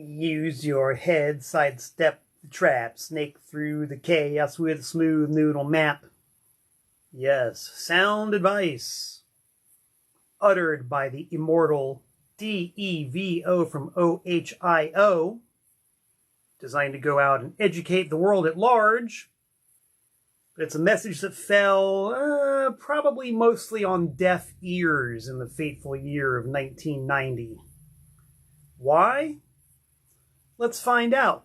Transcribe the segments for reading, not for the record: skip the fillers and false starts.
Use your head, sidestep the trap, snake through the chaos with a smooth noodle map. Yes, sound advice uttered by the immortal Devo from OHIO, designed to go out and educate the world at large. But it's a message that fell probably mostly on deaf ears in the fateful year of 1990. Why? Let's find out.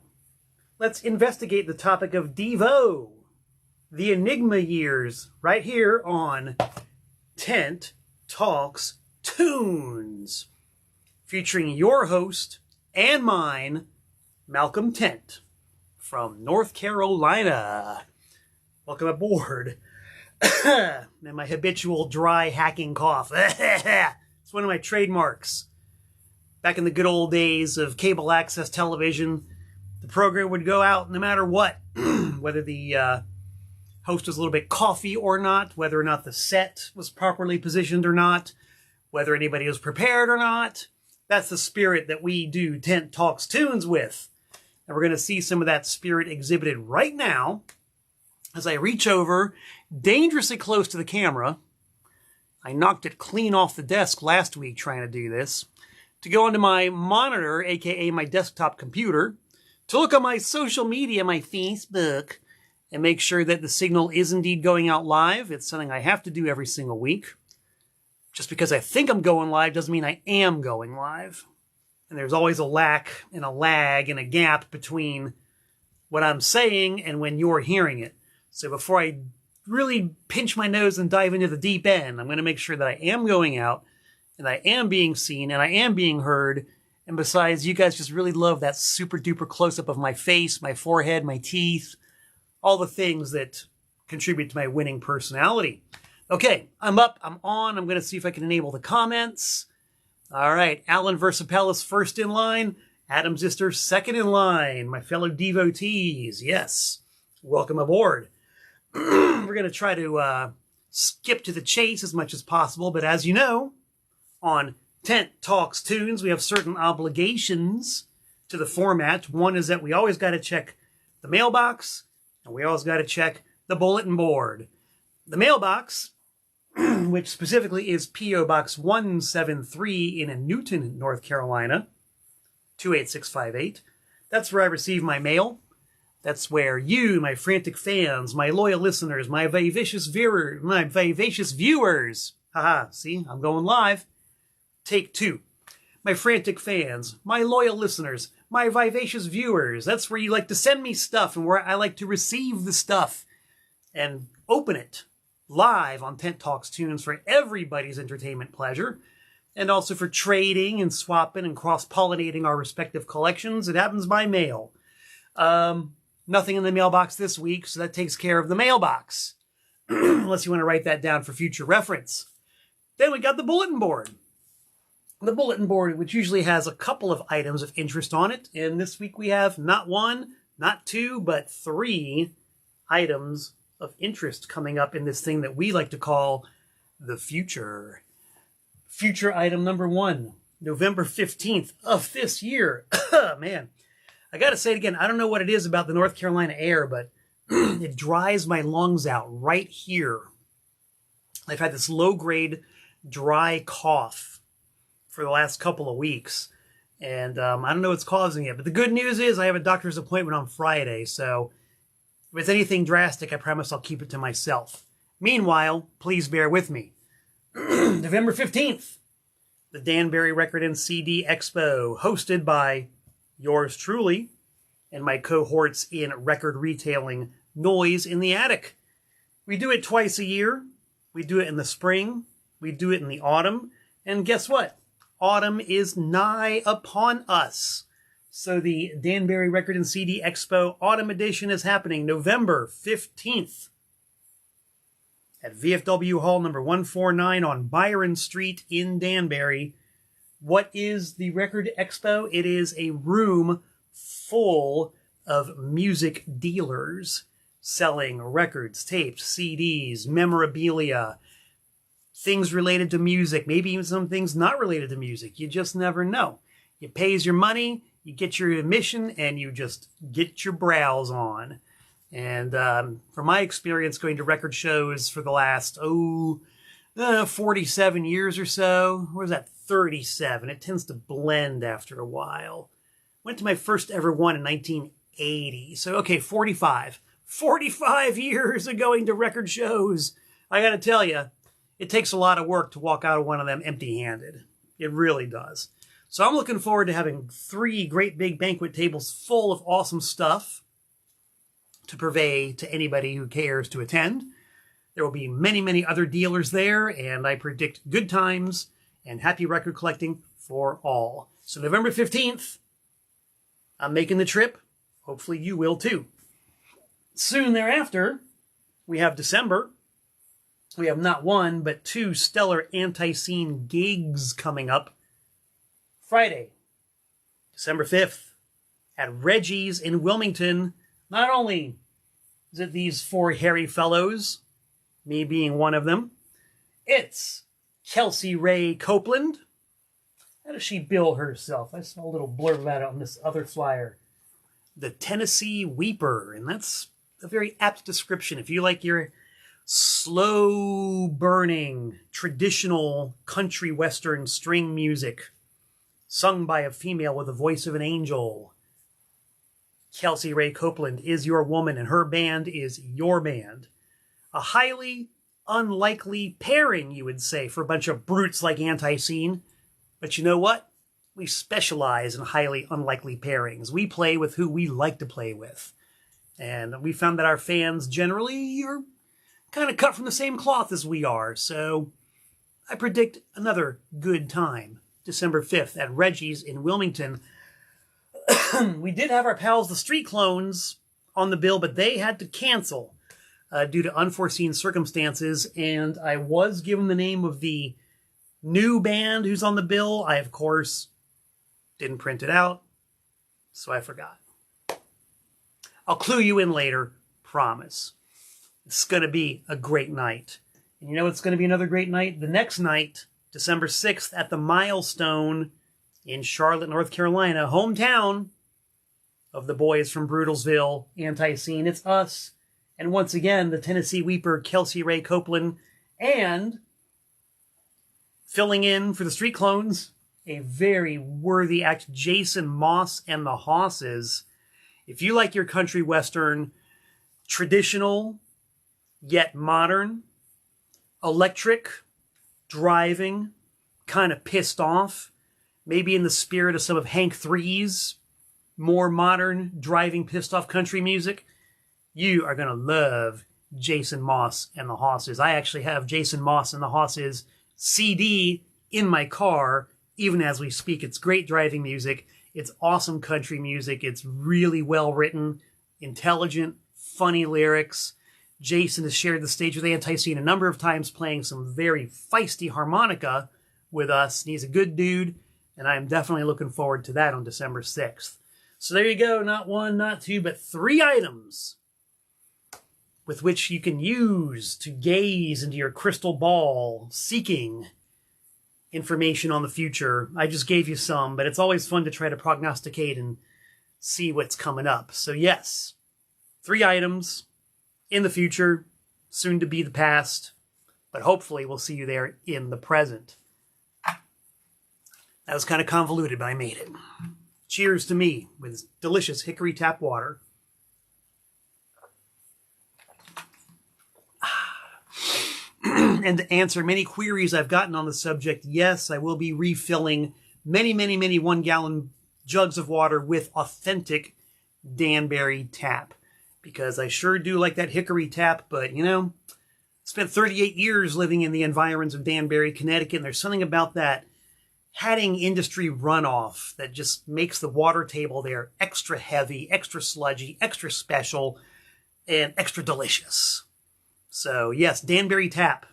Let's investigate the topic of Devo, the Enigma years, right here on Tent Talks Tunes, featuring your host and mine, Malcolm Tent, from North Carolina. Welcome aboard. And my habitual dry hacking cough. It's one of my trademarks. Back in the good old days of cable access television, the program would go out no matter what, whether the host was a little bit coffee or not, whether or not the set was properly positioned or not, whether anybody was prepared or not. That's the spirit that we do Tent Talks Tunes with. And we're going to see some of that spirit exhibited right now as I reach over dangerously close to the camera. I knocked it clean off the desk last week trying to do this, to go onto my monitor, aka my desktop computer, to look on my social media, my Facebook, and make sure that the signal is indeed going out live. It's something I have to do every single week. Just because I think I'm going live doesn't mean I am going live. And there's always a lack and a lag and a gap between what I'm saying and when you're hearing it. So before I really pinch my nose and dive into the deep end, I'm going to make sure that I am going out and I am being seen and I am being heard. And besides, you guys just really love that super duper close-up of my face, my forehead, my teeth, all the things that contribute to my winning personality. Okay, I'm up, I'm on. I'm going to see if I can enable the comments. All right, Alan Versapellis first in line. Adam Zister second in line. My fellow devotees, yes, welcome aboard. We're going to try to skip to the chase as much as possible. But as you know, on Tent Talks Tunes, we have certain obligations to the format. One is that we always got to check the mailbox, and we always got to check the bulletin board. The mailbox, which specifically is P.O. Box 173 in Newton, North Carolina, 28658. That's where I receive my mail. That's where you, my frantic fans, my loyal listeners, my vivacious viewers, haha, see, I'm going live. Take two. My frantic fans, my loyal listeners, my vivacious viewers. That's where you like to send me stuff and where I like to receive the stuff and open it live on Tent Talks Tunes for everybody's entertainment pleasure, and also for trading and swapping and cross-pollinating our respective collections. It happens by mail. Nothing in the mailbox this week, so that takes care of the mailbox, unless you want to write that down for future reference. Then we got the bulletin board. The bulletin board, which usually has a couple of items of interest on it, and this week we have not one, not two, but three items of interest coming up in this thing that we like to call the future. Future item number one, November 15th of this year. Man, I got to say it again. I don't know what it is about the North Carolina air, but it dries my lungs out right here. I've had this low-grade dry cough for the last couple of weeks, and I don't know what's causing it. But the good news is I have a doctor's appointment on Friday, so if it's anything drastic, I promise I'll keep it to myself. Meanwhile, please bear with me. November 15th, the Danbury Record and CD Expo, hosted by yours truly and my cohorts in record retailing, Noise in the Attic. We do it twice a year. We do it in the spring. We do it in the autumn. And guess what? Autumn is nigh upon us. So the Danbury Record and CD Expo Autumn Edition is happening November 15th at VFW Hall number 149 on Byron Street in Danbury. What is the Record Expo? It is a room full of music dealers selling records, tapes, CDs, memorabilia, things related to music, maybe even some things not related to music. You just never know. You pays your money, You get your admission and you just get your brows on. And from my experience going to record shows for the last, 47 years or so, or was that 37? It tends to blend after a while. Went to my first ever one in 1980. So, okay, 45. 45 years of going to record shows. I got to tell you, it takes a lot of work to walk out of one of them empty-handed. It really does. So I'm looking forward to having 3 great big banquet tables full of awesome stuff to purvey to anybody who cares to attend. There will be many, many other dealers there, and I predict good times and happy record collecting for all. So November 15th, I'm making the trip. Hopefully you will too. Soon thereafter, we have December. We have not 1, but 2 stellar anti-scene gigs coming up. Friday, December 5th, at Reggie's in Wilmington. Not only is it these 4 hairy fellows, me being one of them, it's Kelsey Ray Copeland. How does she bill herself? I saw a little blurb about it on this other flyer. The Tennessee Weeper, and that's a very apt description. If you like your slow-burning, traditional country western string music sung by a female with the voice of an angel, Kelsey Ray Copeland is your woman, and her band is your band. A highly unlikely pairing, you would say, for a bunch of brutes like Anti-Scene. But you know what? We specialize in highly unlikely pairings. We play with who we like to play with. And we found that our fans generally are kind of cut from the same cloth as we are. So I predict another good time. December 5th at Reggie's in Wilmington. We did have our pals, the Street Clones, on the bill, but they had to cancel due to unforeseen circumstances. And I was given the name of the new band who's on the bill. I, of course, didn't print it out, so I forgot. I'll clue you in later, promise. It's going to be a great night. And you know it's going to be another great night? The next night, December 6th, at the Milestone in Charlotte, North Carolina, hometown of the boys from Brutalsville, Anti-Scene. It's us, and once again, the Tennessee Weeper, Kelsey Ray Copeland, and filling in for the Street Clones, a very worthy act, Jason Moss and the Hosses. If you like your country western, traditional, yet modern, electric, driving, kind of pissed off, maybe in the spirit of some of Hank III's more modern, driving, pissed off country music, you are going to love Jason Moss and the Hosses. I actually have Jason Moss and the Hosses CD in my car, even as we speak. It's great driving music. It's awesome country music. It's really well written, intelligent, funny lyrics. Jason has shared the stage with Anti-Scene a number of times, playing some very feisty harmonica with us. And he's a good dude, and I'm definitely looking forward to that on December 6th. So there you go, not 1, not 2, but 3 items with which you can use to gaze into your crystal ball, seeking information on the future. I just gave you some, but it's always fun to try to prognosticate and see what's coming up. So yes, 3 items in the future, soon to be the past, but hopefully we'll see you there in the present. That was kind of convoluted, but I made it. Cheers to me with delicious hickory tap water. And to answer many queries I've gotten on the subject, yes, I will be refilling many, many, many 1-gallon jugs of water with authentic Danbury tap. Because I sure do like that hickory tap, but, you know, spent 38 years living in the environs of Danbury, Connecticut, and there's something about that Hadding industry runoff that just makes the water table there extra heavy, extra sludgy, extra special, and extra delicious. So, yes, Danbury tap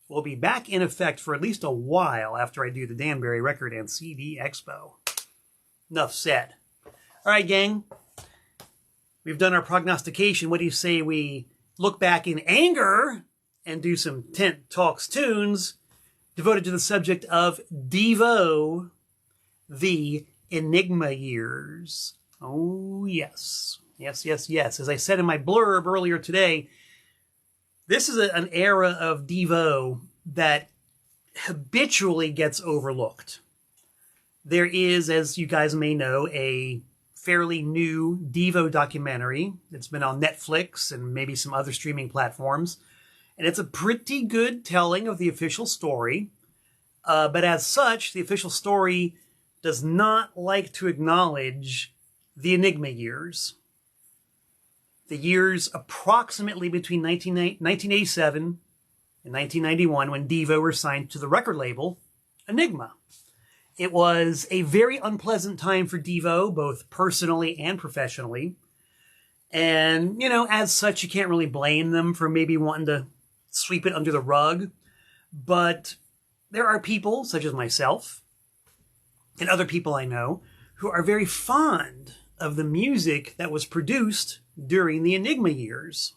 will be back in effect for at least a while after I do the Danbury Record and CD Expo. Enough said. All right, gang. We've done our prognostication. What do you say we look back in anger and do some Tent Talks tunes devoted to the subject of Devo, the Enigma years. Oh, yes. Yes, yes, yes. As I said in my blurb earlier today, this is an era of Devo that habitually gets overlooked. There is, as you guys may know, a fairly new Devo documentary. It's been on Netflix and maybe some other streaming platforms. And it's a pretty good telling of the official story. But as such, the official story does not like to acknowledge the Enigma years. The years approximately between 1987 and 1991 when Devo were signed to the record label Enigma. It was a very unpleasant time for Devo, both personally and professionally. And, you know, as such, you can't really blame them for maybe wanting to sweep it under the rug. But there are people, such as myself, and other people I know, who are very fond of the music that was produced during the Enigma years.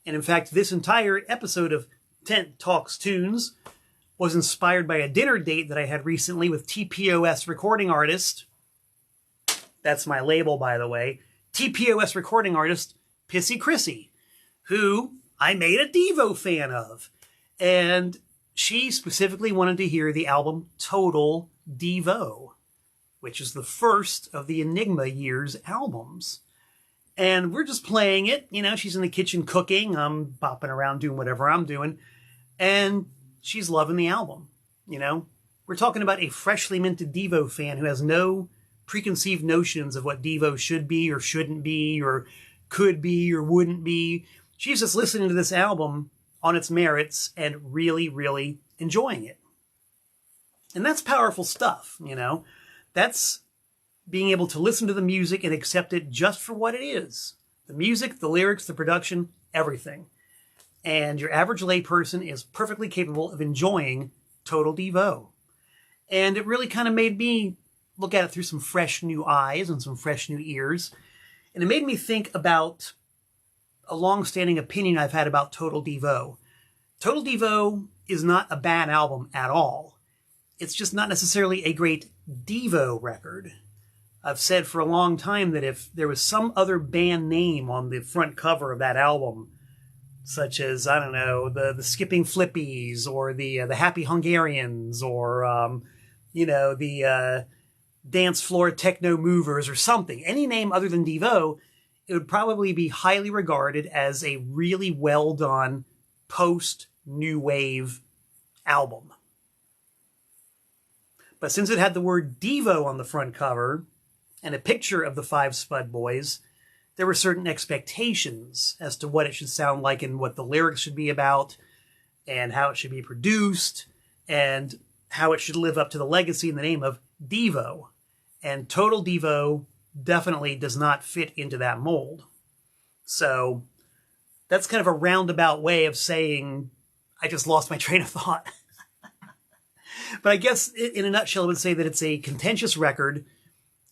And in fact, this entire episode of Tent Talks Tunes was inspired by a dinner date that I had recently with TPOS recording artist. That's my label, by the way. TPOS recording artist, Pissy Chrissy, who I made a Devo fan of. And she specifically wanted to hear the album Total Devo, which is the first of the Enigma years albums. And we're just playing it. You know, she's in the kitchen cooking. I'm bopping around doing whatever I'm doing. And she's loving the album. You know, we're talking about a freshly minted Devo fan who has no preconceived notions of what Devo should be or shouldn't be or could be or wouldn't be. She's just listening to this album on its merits and really, really enjoying it. And that's powerful stuff, you know. That's being able to listen to the music and accept it just for what it is. The music, the lyrics, the production, everything. And your average layperson is perfectly capable of enjoying Total Devo. And it really kind of made me look at it through some fresh new eyes and some fresh new ears. And it made me think about a long-standing opinion I've had about Total Devo. Total Devo is not a bad album at all. It's just not necessarily a great Devo record. I've said for a long time that if there was some other band name on the front cover of that album, such as, I don't know, the Skipping Flippies or the Happy Hungarians or, you know, the Dance Floor Techno Movers or something, any name other than Devo, it would probably be highly regarded as a really well done post-new wave album. But since it had the word Devo on the front cover and a picture of the five Spud Boys, there were certain expectations as to what it should sound like and what the lyrics should be about and how it should be produced and how it should live up to the legacy and the name of Devo. And Total Devo definitely does not fit into that mold. So that's kind of a roundabout way of saying I just lost my train of thought. But I guess in a nutshell, I would say that it's a contentious record,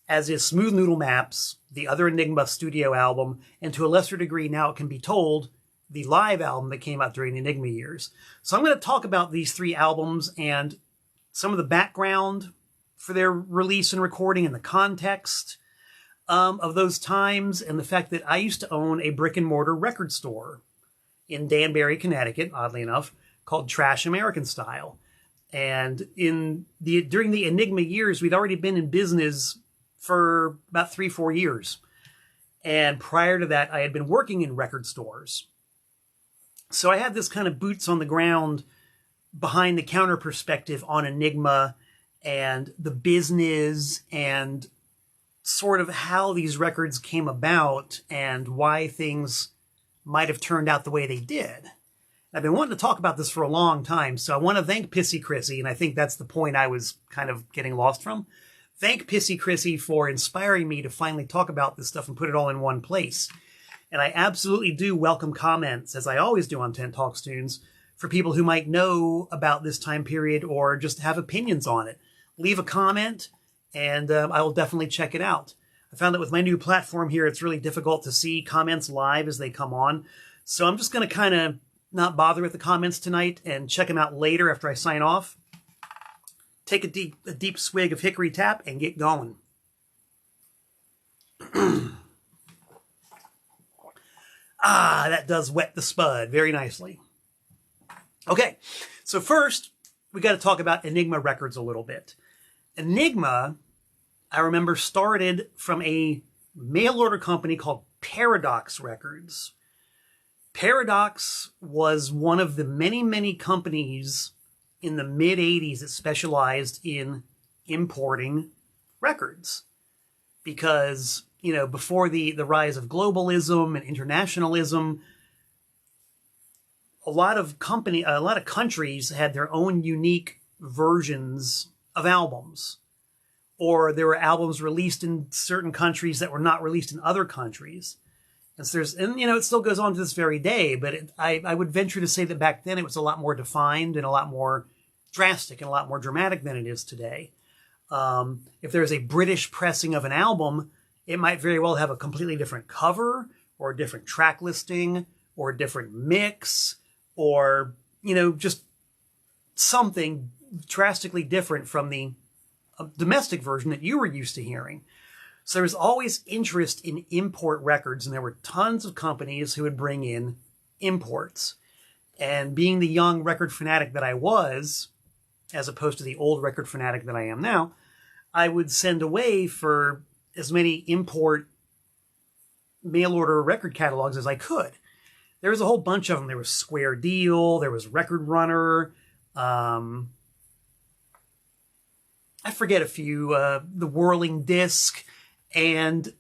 as is Smooth Noodle Maps, the other Enigma studio album, and to a lesser degree, now it can be told, the live album that came out during the Enigma years. So I'm going to talk about these three albums and some of the background for their release and recording and the context of those times, and the fact that I used to own a brick and mortar record store in Danbury, Connecticut, oddly enough, called Trash American Style. And during the Enigma years, we'd already been in business for about 3-4 years. And prior to that, I had been working in record stores. So I had this kind of boots on the ground, behind the counter perspective on Enigma and the business and sort of how these records came about and why things might have turned out the way they did. I've been wanting to talk about this for a long time, so I want to thank Pissy Chrissy, and I think that's the point I was kind of getting lost from. Thank Pissy Chrissy for inspiring me to finally talk about this stuff and put it all in one place. And I absolutely do welcome comments, as I always do on Tent Talks Tunes, for people who might know about this time period or just have opinions on it. Leave a comment, and I will definitely check it out. I found that with my new platform here, it's really difficult to see comments live as they come on. So I'm just going to kind of not bother with the comments tonight and check them out later after I sign off. take a deep swig of hickory tap and get going. Ah, that does wet the spud very nicely. Okay, so first, we got to talk about Enigma Records a little bit. Enigma, I remember, started from a mail order company called Paradox Records. Paradox was one of the many, many companies in the mid-'80s that specialized in importing records. Because, you know, before the rise of globalism and internationalism, a lot of countries had their own unique versions of albums. Or there were albums released in certain countries that were not released in other countries. And you know, it still goes on to this very day, but I would venture to say that back then it was a lot more defined and a lot more drastic and a lot more dramatic than it is today. If there's a British pressing of an album, it might very well have a completely different cover or a different track listing or a different mix or, you know, just something drastically different from the domestic version that you were used to hearing. So there was always interest in import records, and there were tons of companies who would bring in imports. And being the young record fanatic that I was, as opposed to the old record fanatic that I am now, I would send away for as many import mail order record catalogs as I could. There was a whole bunch of them. There was Square Deal, there was Record Runner, I forget a few, the Whirling Disc, and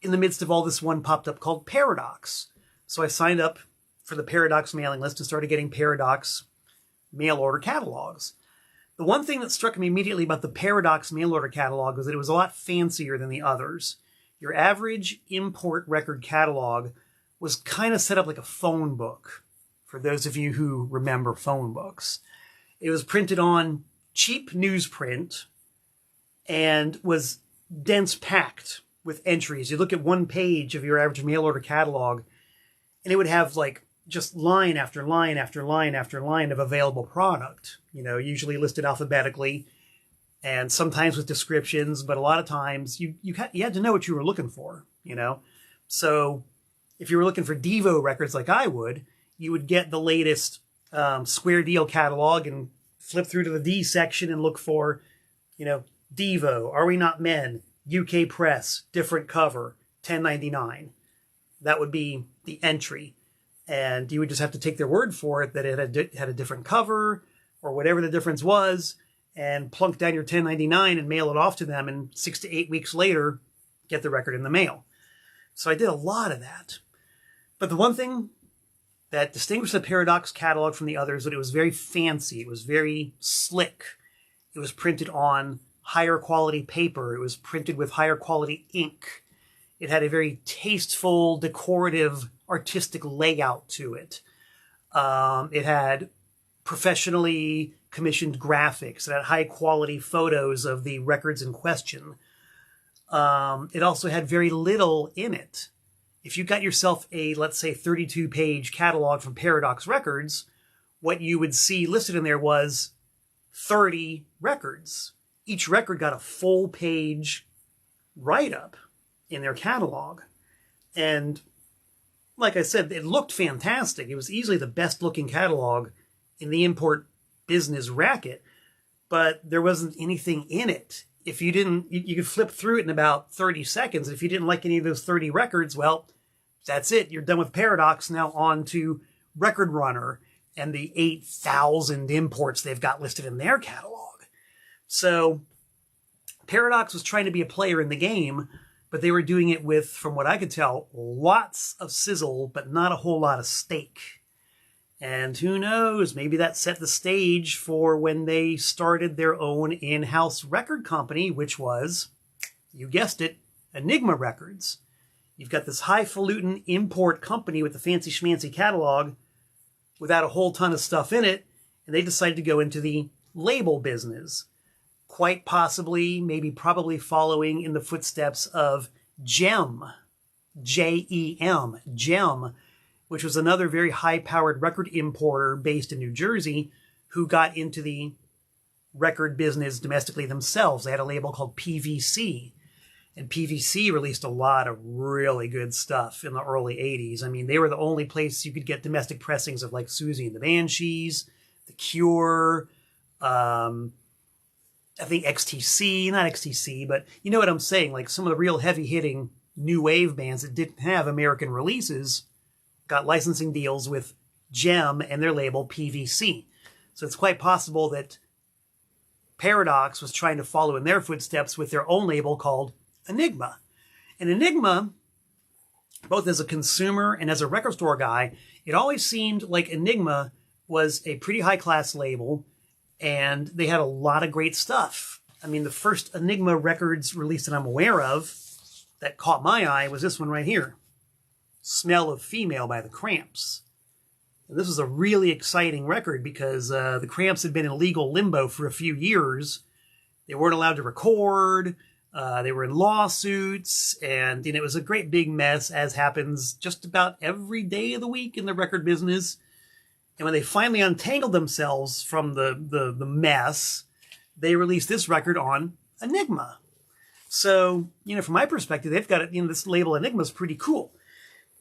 in the midst of all this, one popped up called Paradox. So I signed up for the Paradox mailing list and started getting Paradox mail order catalogs. The one thing that struck me immediately about the Paradox mail order catalog was that it was a lot fancier than the others. Your average import record catalog was kind of set up like a phone book, for those of you who remember phone books. It was printed on cheap newsprint and was dense packed with entries. You look at one page of your average mail order catalog and it would have like just line after line after line after line of available product, you know, usually listed alphabetically and sometimes with descriptions, but a lot of times you had to know what you were looking for, you know. So if you were looking for Devo records like I would, you would get the latest Square Deal catalog and flip through to the D section and look for, you know, Devo, Are We Not Men, UK Press, different cover, $10.99. That would be the entry. And you would just have to take their word for it that it had a different cover or whatever the difference was and plunk down your $10.99 and mail it off to them. And 6 to 8 weeks later, get the record in the mail. So I did a lot of that. But the one thing that distinguished the Paradox catalog from the others was that it was very fancy. It was very slick. It was printed on higher quality paper. It was printed with higher quality ink. It had a very tasteful, decorative, artistic layout to it. It had professionally commissioned graphics. It had high quality photos of the records in question. It also had very little in it. If you got yourself a, let's say, 32-page catalog from Paradox Records, what you would see listed in there was 30 records. Each record got a full-page write-up in their catalog. And like I said, it looked fantastic. It was easily the best-looking catalog in the import business racket, but there wasn't anything in it. If you didn't, you could flip through it in about 30 seconds. If you didn't like any of those 30 records, well, that's it. You're done with Paradox. Now on to Record Runner and the 8,000 imports they've got listed in their catalog. So Paradox was trying to be a player in the game, but they were doing it with, from what I could tell, lots of sizzle, but not a whole lot of steak. And who knows, maybe that set the stage for when they started their own in-house record company, which was, you guessed it, Enigma Records. You've got this highfalutin import company with the fancy schmancy catalog without a whole ton of stuff in it, and they decided to go into the label business. Quite possibly, maybe probably following in the footsteps of Gem, J-E-M, Gem, which was another very high-powered record importer based in New Jersey who got into the record business domestically themselves. They had a label called PVC. And PVC released a lot of really good stuff in the early 80s. I mean, they were the only place you could get domestic pressings of like Susie and the Banshees, The Cure, I think XTC, not XTC, but you know what I'm saying? Like some of the real heavy-hitting new wave bands that didn't have American releases got licensing deals with Gem and their label PVC. So it's quite possible that Paradox was trying to follow in their footsteps with their own label called Enigma. And Enigma, both as a consumer and as a record store guy, it always seemed like Enigma was a pretty high-class label, and they had a lot of great stuff. I mean, the first Enigma records released that I'm aware of that caught my eye was this one right here, Smell of Female by the Cramps. And this was a really exciting record because the Cramps had been in legal limbo for a few years. They weren't allowed to record. They were in lawsuits, and it was a great big mess, as happens just about every day of the week in the record business. And when they finally untangled themselves from the mess, they released this record on Enigma. So, from my perspective, they've got it, this label Enigma is pretty cool.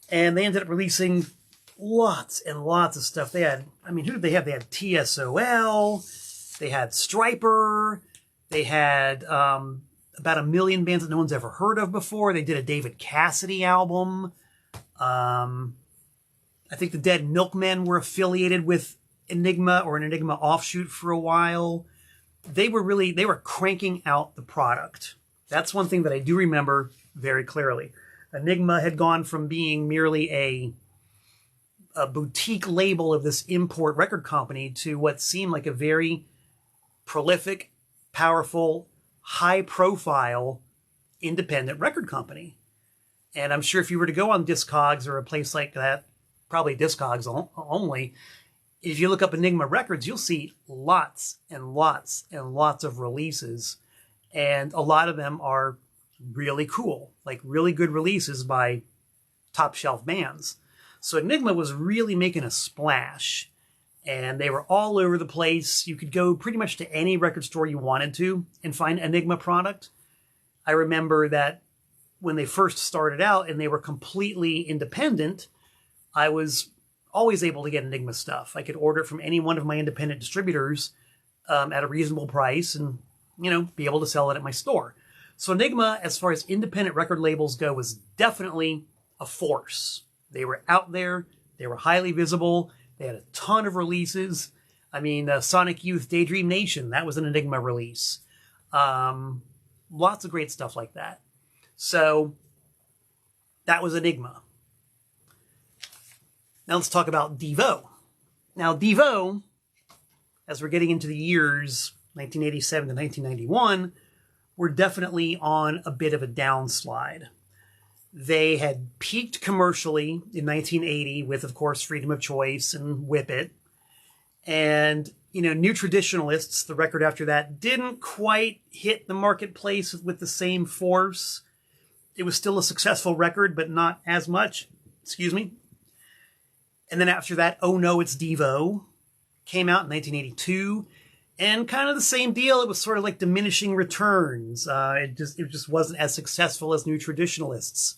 And they ended up releasing lots and lots of stuff. They had, who did they have? They had TSOL, they had Stryper, they had about 1 million bands that no one's ever heard of before. They did a David Cassidy album. I think the Dead Milkmen were affiliated with Enigma or an Enigma offshoot for a while. They were cranking out the product. That's one thing that I do remember very clearly. Enigma had gone from being merely a boutique label of this import record company to what seemed like a very prolific, powerful, high-profile independent record company. And I'm sure if you were to go on Discogs or a place like that, probably Discogs only, if you look up Enigma Records, you'll see lots and lots and lots of releases. And a lot of them are really cool, like really good releases by top shelf bands. So Enigma was really making a splash. And they were all over the place. You could go pretty much to any record store you wanted to and find Enigma product. I remember that when they first started out and they were completely independent, I was always able to get Enigma stuff. I could order it from any one of my independent distributors at a reasonable price and, be able to sell it at my store. So Enigma, as far as independent record labels go, was definitely a force. They were out there. They were highly visible. They had a ton of releases. Sonic Youth Daydream Nation, that was an Enigma release. Lots of great stuff like that. So that was Enigma. Now let's talk about Devo. Now Devo, as we're getting into the years 1987 to 1991, were definitely on a bit of a downslide. They had peaked commercially in 1980 with, of course, Freedom of Choice and Whip It. And, New Traditionalists, the record after that, didn't quite hit the marketplace with the same force. It was still a successful record, but not as much. Excuse me. And then after that, Oh No, It's Devo came out in 1982. And kind of the same deal. It was sort of like diminishing returns. It just wasn't as successful as New Traditionalists.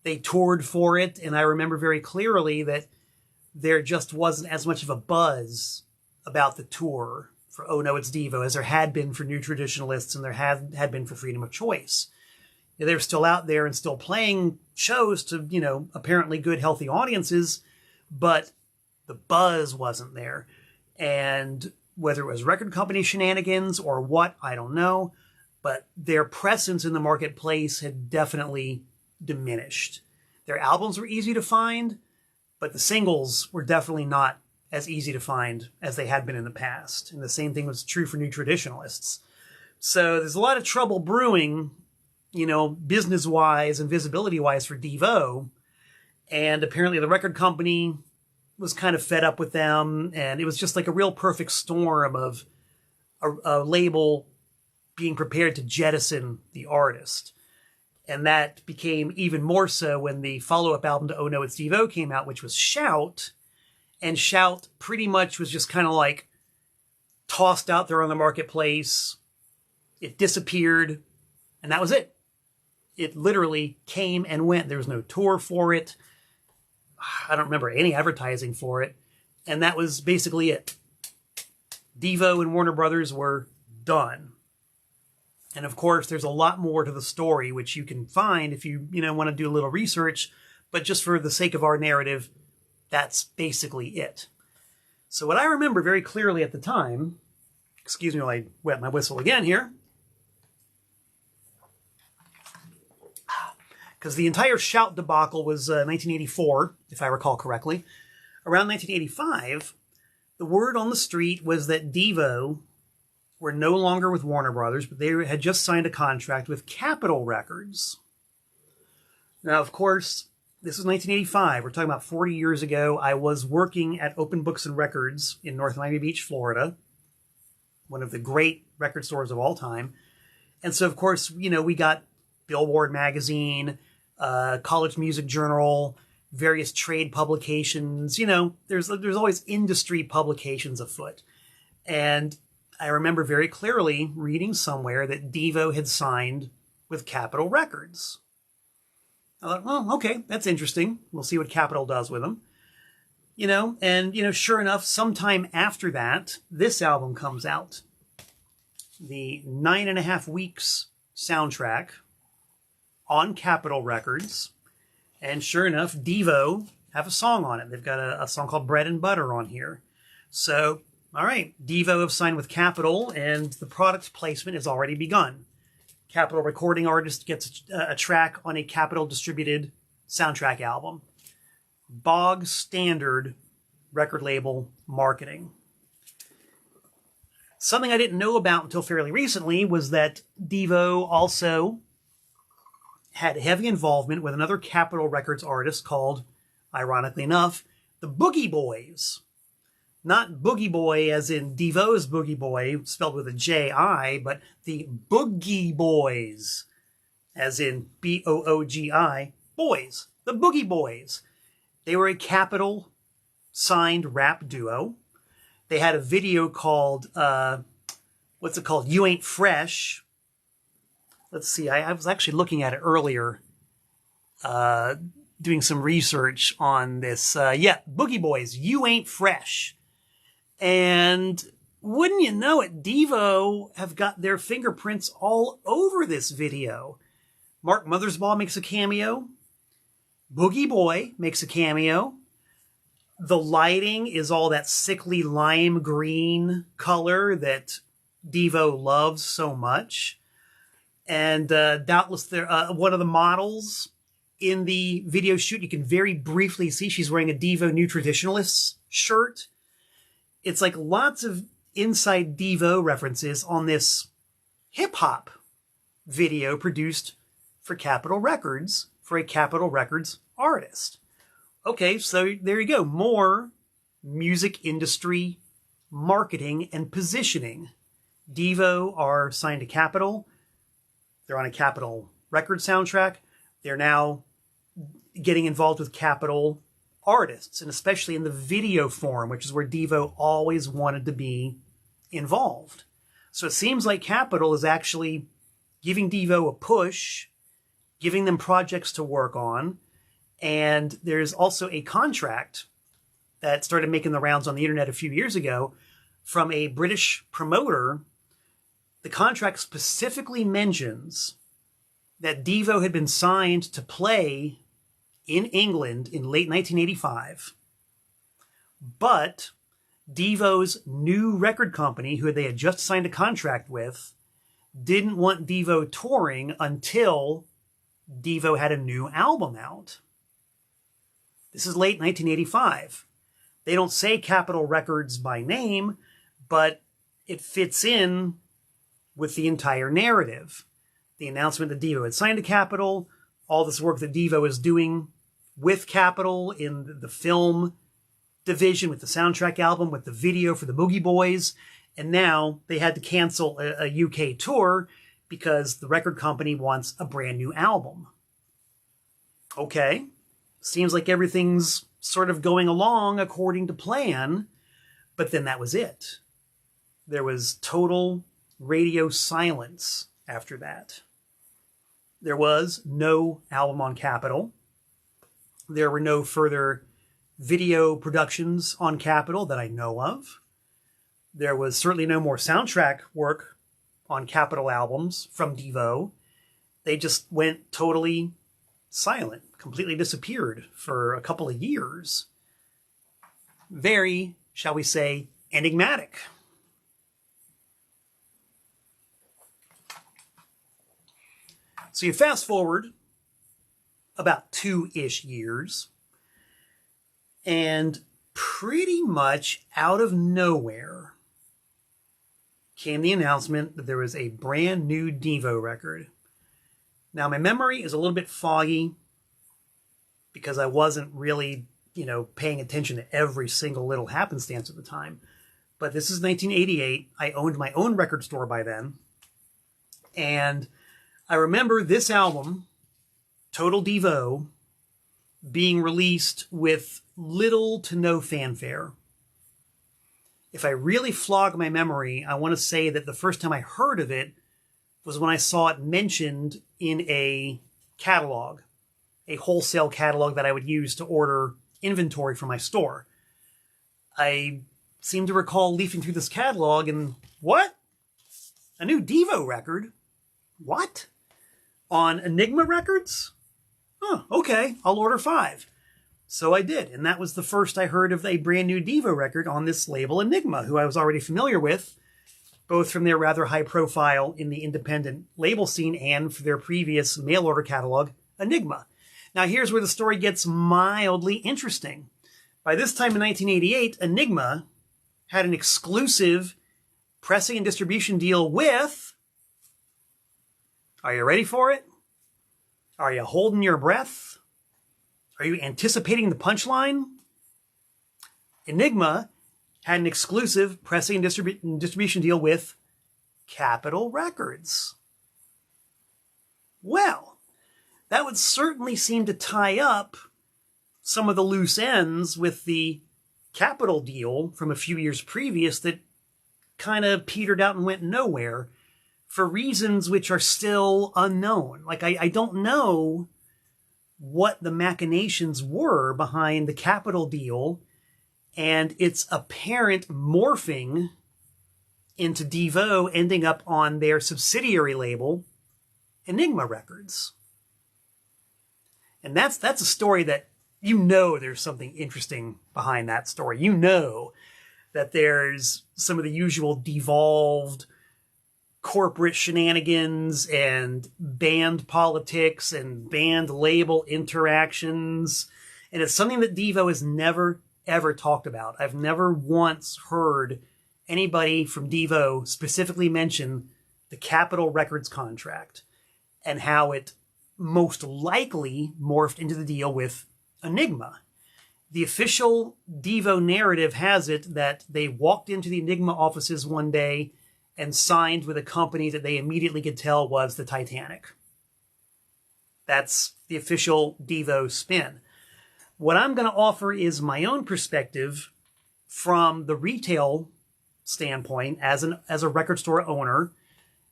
They toured for it, and I remember very clearly that there just wasn't as much of a buzz about the tour for Oh No, It's Devo as there had been for New Traditionalists and there had been for Freedom of Choice. They were still out there and still playing shows to, apparently good, healthy audiences, but the buzz wasn't there. And whether it was record company shenanigans or what, I don't know, but their presence in the marketplace had definitely diminished. Their albums were easy to find, but the singles were definitely not as easy to find as they had been in the past. And the same thing was true for New Traditionalists. So there's a lot of trouble brewing, business-wise and visibility-wise for Devo. And apparently the record company was kind of fed up with them, and it was just like a real perfect storm of a label being prepared to jettison the artist. And that became even more so when the follow-up album to Oh No, It's Devo came out, which was Shout. And Shout pretty much was just kind of like tossed out there on the marketplace. It disappeared, and that was it. It literally came and went. There was no tour for it. I don't remember any advertising for it. And that was basically it. Devo and Warner Brothers were done. And of course, there's a lot more to the story, which you can find if you want to do a little research. But just for the sake of our narrative, that's basically it. So what I remember very clearly at the time, excuse me while I wet my whistle again here, because the entire Shout debacle was 1984, if I recall correctly. Around 1985, the word on the street was that Devo were no longer with Warner Brothers, but they had just signed a contract with Capitol Records. Now, of course, this was 1985. We're talking about 40 years ago. I was working at Open Books and Records in North Miami Beach, Florida, one of the great record stores of all time. And so, of course, we got Billboard magazine, College Music Journal, various trade publications. There's always industry publications afoot. And I remember very clearly reading somewhere that Devo had signed with Capitol Records. I thought, well, okay, that's interesting. We'll see what Capitol does with them. Sure enough, sometime after that, this album comes out. The 9.5 Weeks soundtrack on Capitol Records. And sure enough, Devo have a song on it. They've got a song called Bread and Butter on here. So, all right, Devo have signed with Capitol, and the product placement has already begun. Capitol recording artist gets a track on a Capitol distributed soundtrack album. Bog standard record label marketing. Something I didn't know about until fairly recently was that Devo also had heavy involvement with another Capitol Records artist called, ironically enough, the Boogie Boys. Not Boogie Boy as in Devo's Boogie Boy, spelled with a J-I, but the Boogie Boys, as in B-O-O-G-I, boys. The Boogie Boys. They were a Capitol signed rap duo. They had a video called, what's it called? You Ain't Fresh. Let's see, I was actually looking at it earlier, doing some research on this. Boogie Boys, You Ain't Fresh. And wouldn't you know it, Devo have got their fingerprints all over this video. Mark Mothersbaugh makes a cameo. Boogie Boy makes a cameo. The lighting is all that sickly lime green color that Devo loves so much. And doubtless, one of the models in the video shoot, you can very briefly see she's wearing a Devo New Traditionalists shirt. It's like lots of inside Devo references on this hip-hop video produced for Capitol Records, for a Capitol Records artist. Okay, so there you go. More music industry marketing and positioning. Devo are signed to Capitol. They're on a Capitol Records soundtrack. They're now getting involved with Capitol artists, and especially in the video form, which is where Devo always wanted to be involved. So it seems like Capitol is actually giving Devo a push, giving them projects to work on, and there's also a contract that started making the rounds on the internet a few years ago from a British promoter. The contract specifically mentions that Devo had been signed to play in England in late 1985, but Devo's new record company, who they had just signed a contract with, didn't want Devo touring until Devo had a new album out. This is late 1985. They don't say Capitol Records by name, but it fits in with the entire narrative. The announcement that Devo had signed to Capitol, all this work that Devo is doing with Capitol in the film division, with the soundtrack album, with the video for the Boogie Boys, and now they had to cancel a UK tour because the record company wants a brand new album. Okay, seems like everything's sort of going along according to plan, but then that was it. There was total radio silence after that. There was no album on Capitol. There were no further video productions on Capitol that I know of. There was certainly no more soundtrack work on Capitol albums from Devo. They just went totally silent, completely disappeared for a couple of years. Very, shall we say, enigmatic. So you fast forward about 2-ish years, and pretty much out of nowhere came the announcement that there was a brand new Devo record. Now, my memory is a little bit foggy because I wasn't really, paying attention to every single little happenstance at the time. But this is 1988. I owned my own record store by then. And I remember this album, Total Devo, being released with little to no fanfare. If I really flog my memory, I want to say that the first time I heard of it was when I saw it mentioned in a catalog, a wholesale catalog that I would use to order inventory for my store. I seem to recall leafing through this catalog and, what? A new Devo record? What? On Enigma Records? Oh, okay, I'll order 5. So I did, and that was the first I heard of a brand new Devo record on this label, Enigma, who I was already familiar with, both from their rather high profile in the independent label scene and for their previous mail order catalog, Enigma. Now here's where the story gets mildly interesting. By this time in 1988, Enigma had an exclusive pressing and distribution deal with... Are you ready for it? Are you holding your breath? Are you anticipating the punchline? Enigma had an exclusive pressing and distribution deal with Capitol Records. Well, that would certainly seem to tie up some of the loose ends with the Capitol deal from a few years previous that kind of petered out and went nowhere for reasons which are still unknown. Like, I don't know what the machinations were behind the Capitol deal and its apparent morphing into Devo ending up on their subsidiary label, Enigma Records. And that's a story that there's something interesting behind that story. That there's some of the usual devolved corporate shenanigans and band politics and band label interactions. And it's something that Devo has never, ever talked about. I've never once heard anybody from Devo specifically mention the Capitol Records contract and how it most likely morphed into the deal with Enigma. The official Devo narrative has it that they walked into the Enigma offices one day and signed with a company that they immediately could tell was the Titanic. That's the official Devo spin. What I'm going to offer is my own perspective from the retail standpoint as a record store owner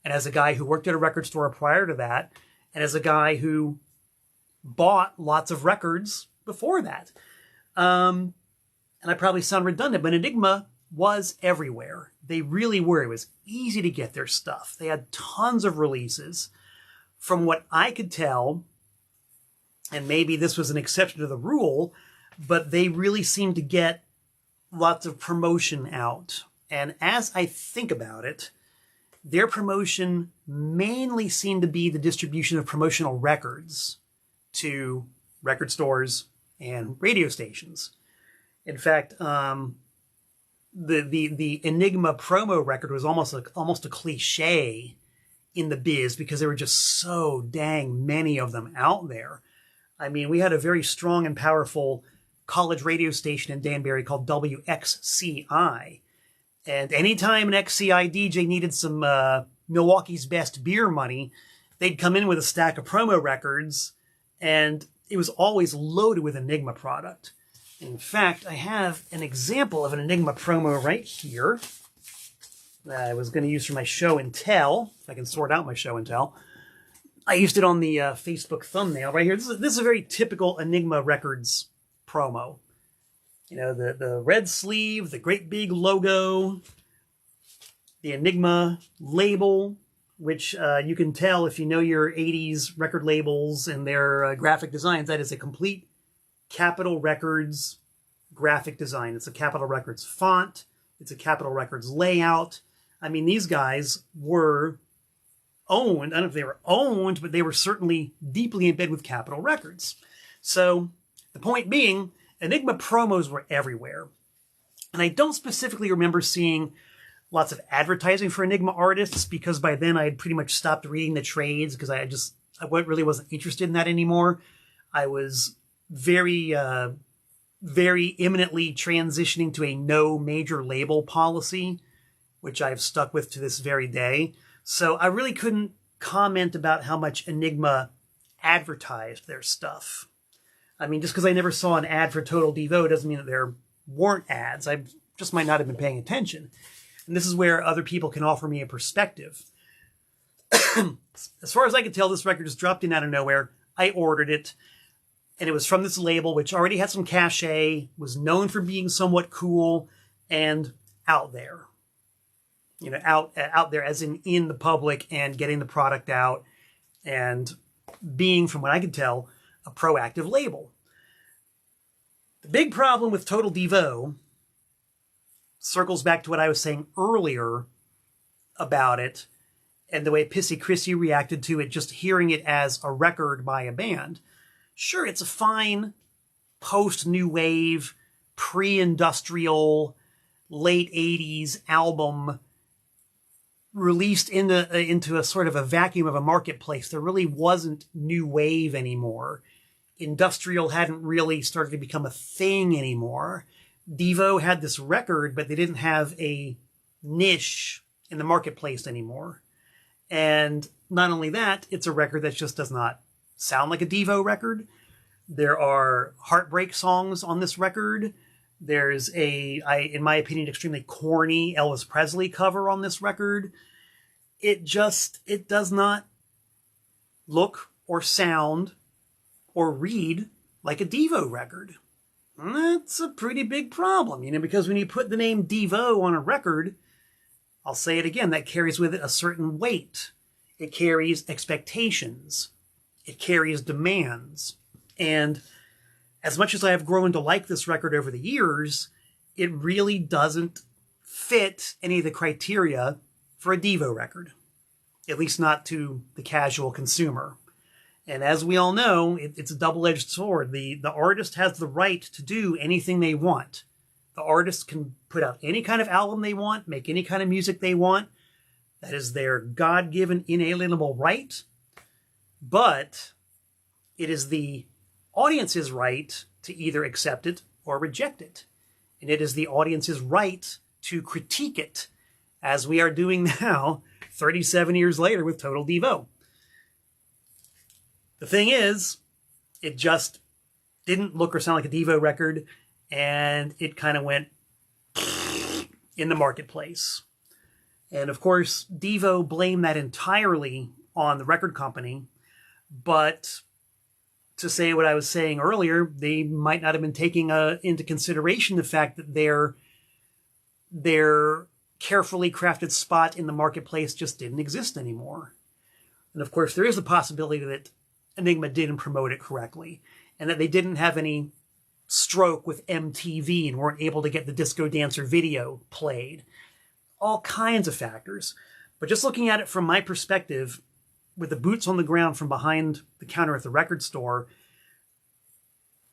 and as a guy who worked at a record store prior to that and as a guy who bought lots of records before that. And I probably sound redundant, but Enigma was everywhere. They really were. It was easy to get their stuff. They had tons of releases. From what I could tell, and maybe this was an exception to the rule, but they really seemed to get lots of promotion out. And as I think about it, their promotion mainly seemed to be the distribution of promotional records to record stores and radio stations. In fact, the Enigma promo record was almost a cliche in the biz because there were just so dang many of them out there. I mean, we had a very strong and powerful college radio station in Danbury called WXCI. And anytime an XCI DJ needed some Milwaukee's best beer money, they'd come in with a stack of promo records, and it was always loaded with Enigma product. In fact, I have an example of an Enigma promo right here. I was going to use for my show and tell, if I can sort out my show and tell. I used it on the Facebook thumbnail right here. This is a very typical Enigma Records promo. You know, the red sleeve, the great big logo, the Enigma label, which you can tell if you know your 80s record labels and their graphic designs, that is a complete Capitol Records graphic design. It's a Capitol Records font. It's a Capitol Records layout. I mean, these guys were owned. I don't know if they were owned, but they were certainly deeply in bed with Capitol Records. So the point being, Enigma promos were everywhere. And I don't specifically remember seeing lots of advertising for Enigma artists, because by then I had pretty much stopped reading the trades, because I really wasn't interested in that anymore. I was very imminently transitioning to a no major label policy, which I've stuck with to this very day. So I really couldn't comment about how much Enigma advertised their stuff. I mean, just because I never saw an ad for Total Devo doesn't mean that there weren't ads. I just might not have been paying attention. And this is where other people can offer me a perspective. As far as I could tell, this record just dropped in out of nowhere. I ordered it, and it was from this label, which already had some cachet, was known for being somewhat cool, and out there. You know, out there as in the public and getting the product out and being, from what I could tell, a proactive label. The big problem with Total Devo circles back to what I was saying earlier about it and the way Pissy Chrissy reacted to it, just hearing it as a record by a band. Sure, it's a fine post-new wave, pre-industrial, late 80s album released into a sort of a vacuum of a marketplace. There really wasn't new wave anymore. Industrial hadn't really started to become a thing anymore. Devo had this record, but they didn't have a niche in the marketplace anymore. And not only that, it's a record that just does not sound like a Devo record. There are heartbreak songs on this record. There's in my opinion, extremely corny Elvis Presley cover on this record. It does not look or sound or read like a Devo record. And that's a pretty big problem, you know, because when you put the name Devo on a record, I'll say it again, that carries with it a certain weight. It carries expectations. It carries demands. And as much as I have grown to like this record over the years, it really doesn't fit any of the criteria for a Devo record, at least not to the casual consumer. And as we all know, it's a double-edged sword. The artist has the right to do anything they want. The artist can put out any kind of album they want, make any kind of music they want. That is their God-given inalienable right. But it is the audience's right to either accept it or reject it. And it is the audience's right to critique it, as we are doing now, 37 years later with Total Devo. The thing is, it just didn't look or sound like a Devo record, and it kind of went in the marketplace. And of course, Devo blamed that entirely on the record company, but to say what I was saying earlier, they might not have been taking into consideration the fact that their carefully crafted spot in the marketplace just didn't exist anymore. And of course, there is a possibility that Enigma didn't promote it correctly, and that they didn't have any stroke with MTV and weren't able to get the Disco Dancer video played. All kinds of factors. But just looking at it from my perspective, with the boots on the ground from behind the counter at the record store,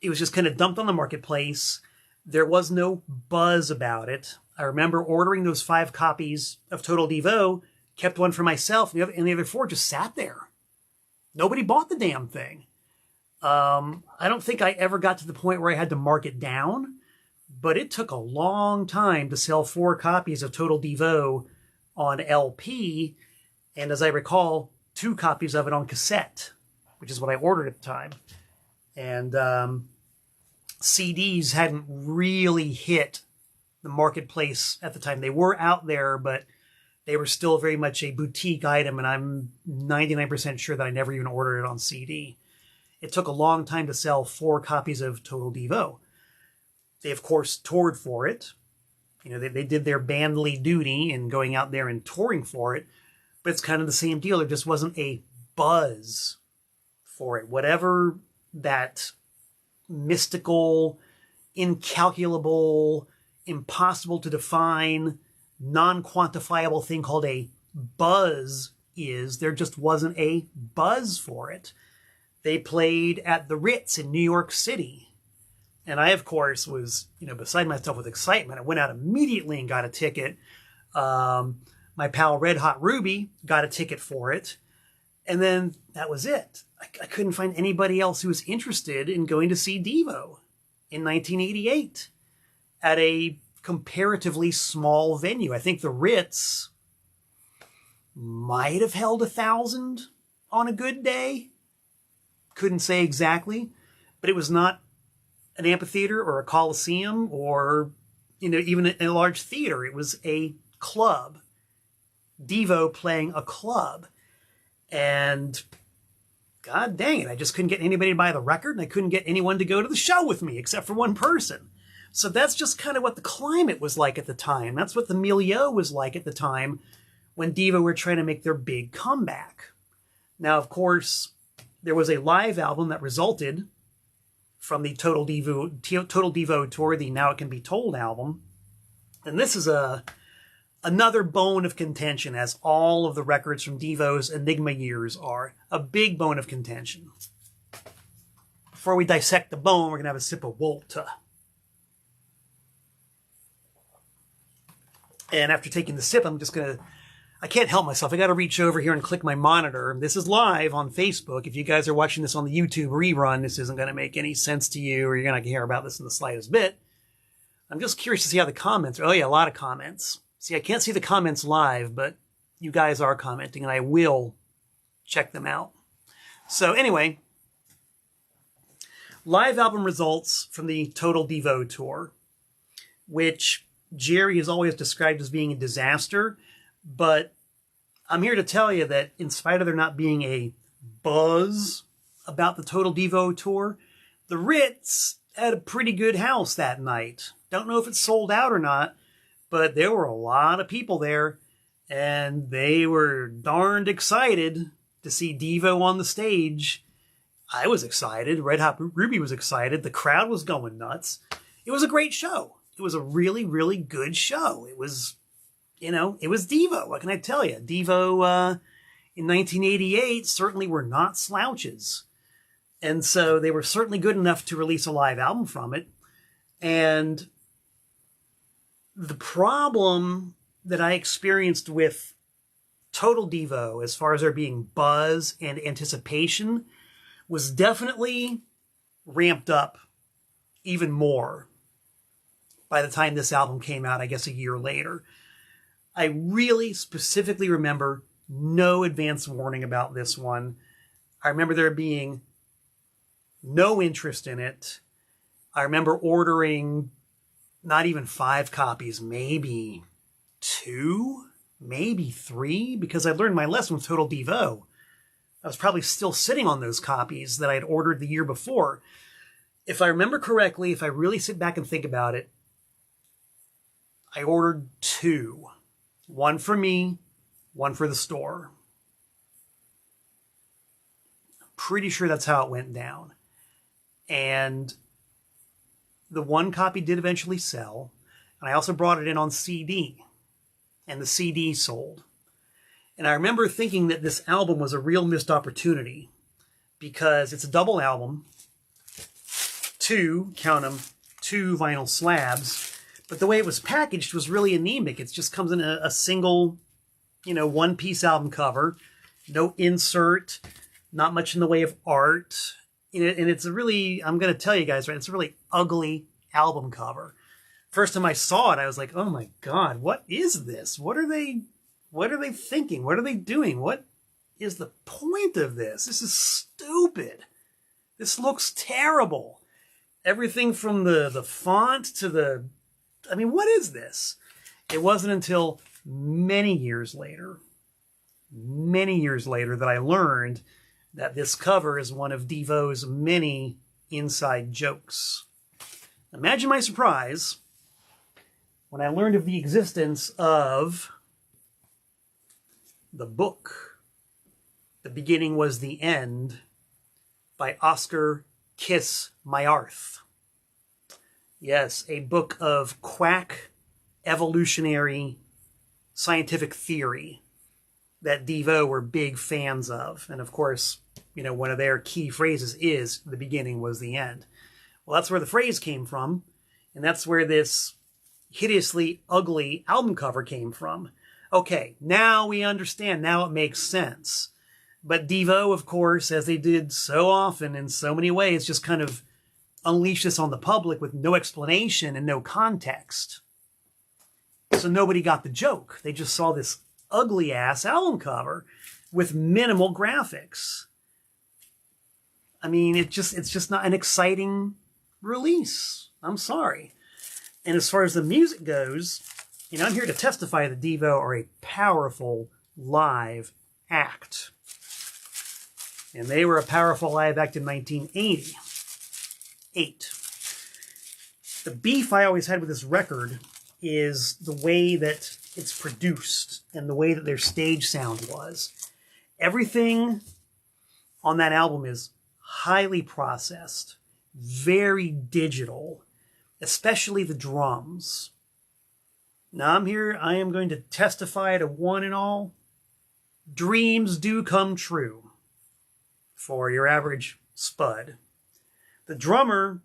it was just kind of dumped on the marketplace. There was no buzz about it. I remember ordering those 5 copies of Total Devo, kept one for myself, and the other 4 just sat there. Nobody bought the damn thing. I don't think I ever got to the point where I had to mark it down, but it took a long time to sell 4 copies of Total Devo on LP, and as I recall, 2 copies of it on cassette, which is what I ordered at the time. And CDs hadn't really hit the marketplace at the time. They were out there, but they were still very much a boutique item, and I'm 99% sure that I never even ordered it on CD. It took a long time to sell 4 copies of Total Devo. They, of course, toured for it. You know, they did their bandly duty in going out there and touring for it, but it's kind of the same deal. There just wasn't a buzz for it. Whatever that mystical, incalculable, impossible to define, non-quantifiable thing called a buzz is, there just wasn't a buzz for it. They played at the Ritz in New York City. And I, of course, was, beside myself with excitement. I went out immediately and got a ticket. My pal Red Hot Ruby got a ticket for it. And then that was it. I couldn't find anybody else who was interested in going to see Devo in 1988 at a comparatively small venue. I think the Ritz might have held 1,000 on a good day. Couldn't say exactly, but it was not an amphitheater or a coliseum or, even a large theater. It was a club. Devo playing a club. And God dang it, I just couldn't get anybody to buy the record, and I couldn't get anyone to go to the show with me except for one person. So that's just kind of what the climate was like at the time. That's what the milieu was like at the time when Devo were trying to make their big comeback. Now, of course, there was a live album that resulted from the Total Devo tour, the Now It Can Be Told album. And this is another bone of contention, as all of the records from Devo's Enigma years are. A big bone of contention. Before we dissect the bone, we're going to have a sip of Walter. And after taking the sip, I can't help myself. I got to reach over here and click my monitor. This is live on Facebook. If you guys are watching this on the YouTube rerun, this isn't going to make any sense to you, or you're going to hear about this in the slightest bit. I'm just curious to see how the comments are. Oh yeah, a lot of comments. See, I can't see the comments live, but you guys are commenting, and I will check them out. So anyway, live album results from the Total Devo tour, which Jerry has always described as being a disaster. But I'm here to tell you that in spite of there not being a buzz about the Total Devo tour, the Ritz had a pretty good house that night. Don't know if it sold out or not, but there were a lot of people there, and they were darned excited to see Devo on the stage. I was excited. Red Hot Ruby was excited. The crowd was going nuts. It was a great show. It was a really, really good show. It was, it was Devo. What can I tell you? Devo in 1988 certainly were not slouches. And so they were certainly good enough to release a live album from it. And the problem that I experienced with Total Devo, as far as there being buzz and anticipation, was definitely ramped up even more by the time this album came out, I guess a year later. I really specifically remember no advance warning about this one. I remember there being no interest in it. I remember ordering not even 5 copies, maybe 2, maybe 3, because I learned my lesson with Total Devo. I was probably still sitting on those copies that I had ordered the year before. If I remember correctly, if I really sit back and think about it, I ordered 2. One for me, one for the store. Pretty sure that's how it went down. And the one copy did eventually sell. And I also brought it in on CD. And the CD sold. And I remember thinking that this album was a real missed opportunity, because it's a double album. 2, count them, 2 vinyl slabs. But the way it was packaged was really anemic. It just comes in a single, one-piece album cover. No insert, not much in the way of art. And it's a really, I'm going to tell you guys, right, it's a really ugly album cover. First time I saw it, I was like, oh my God, what is this? What are they thinking? What are they doing? What is the point of this? This is stupid. This looks terrible. Everything from the font to what is this? It wasn't until many years later, that I learned that this cover is one of Devo's many inside jokes. Imagine my surprise when I learned of the existence of the book, The Beginning Was the End, by Oscar Kiss Mayarth. Yes, a book of quack evolutionary scientific theory that Devo were big fans of. And of course, you know, one of their key phrases is, the beginning was the end. Well, that's where the phrase came from. And that's where this hideously ugly album cover came from. Okay, now we understand. Now it makes sense. But Devo, of course, as they did so often in so many ways, just kind of unleashed this on the public with no explanation and no context. So nobody got the joke. They just saw this ugly-ass album cover with minimal graphics. I mean, it's just not an exciting release. I'm sorry. And as far as the music goes, you know, I'm here to testify that Devo are a powerful live act. And they were a powerful live act in 1988. The beef I always had with this record is the way that it's produced and the way that their stage sound was. Everything on that album is highly processed, very digital, especially the drums. Now I am going to testify to one and all. Dreams do come true for your average spud. The drummer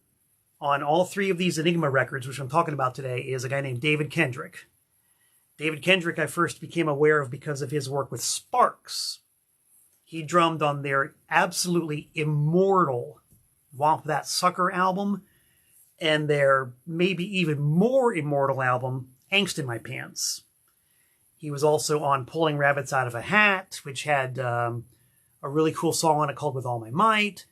on all three of these Enigma records, which I'm talking about today, is a guy named David Kendrick. David Kendrick I first became aware of because of his work with Sparks. He drummed on their absolutely immortal Womp That Sucker album and their maybe even more immortal album, Angst in My Pants. He was also on Pulling Rabbits Out of a Hat, which had a really cool song on it called With All My Might.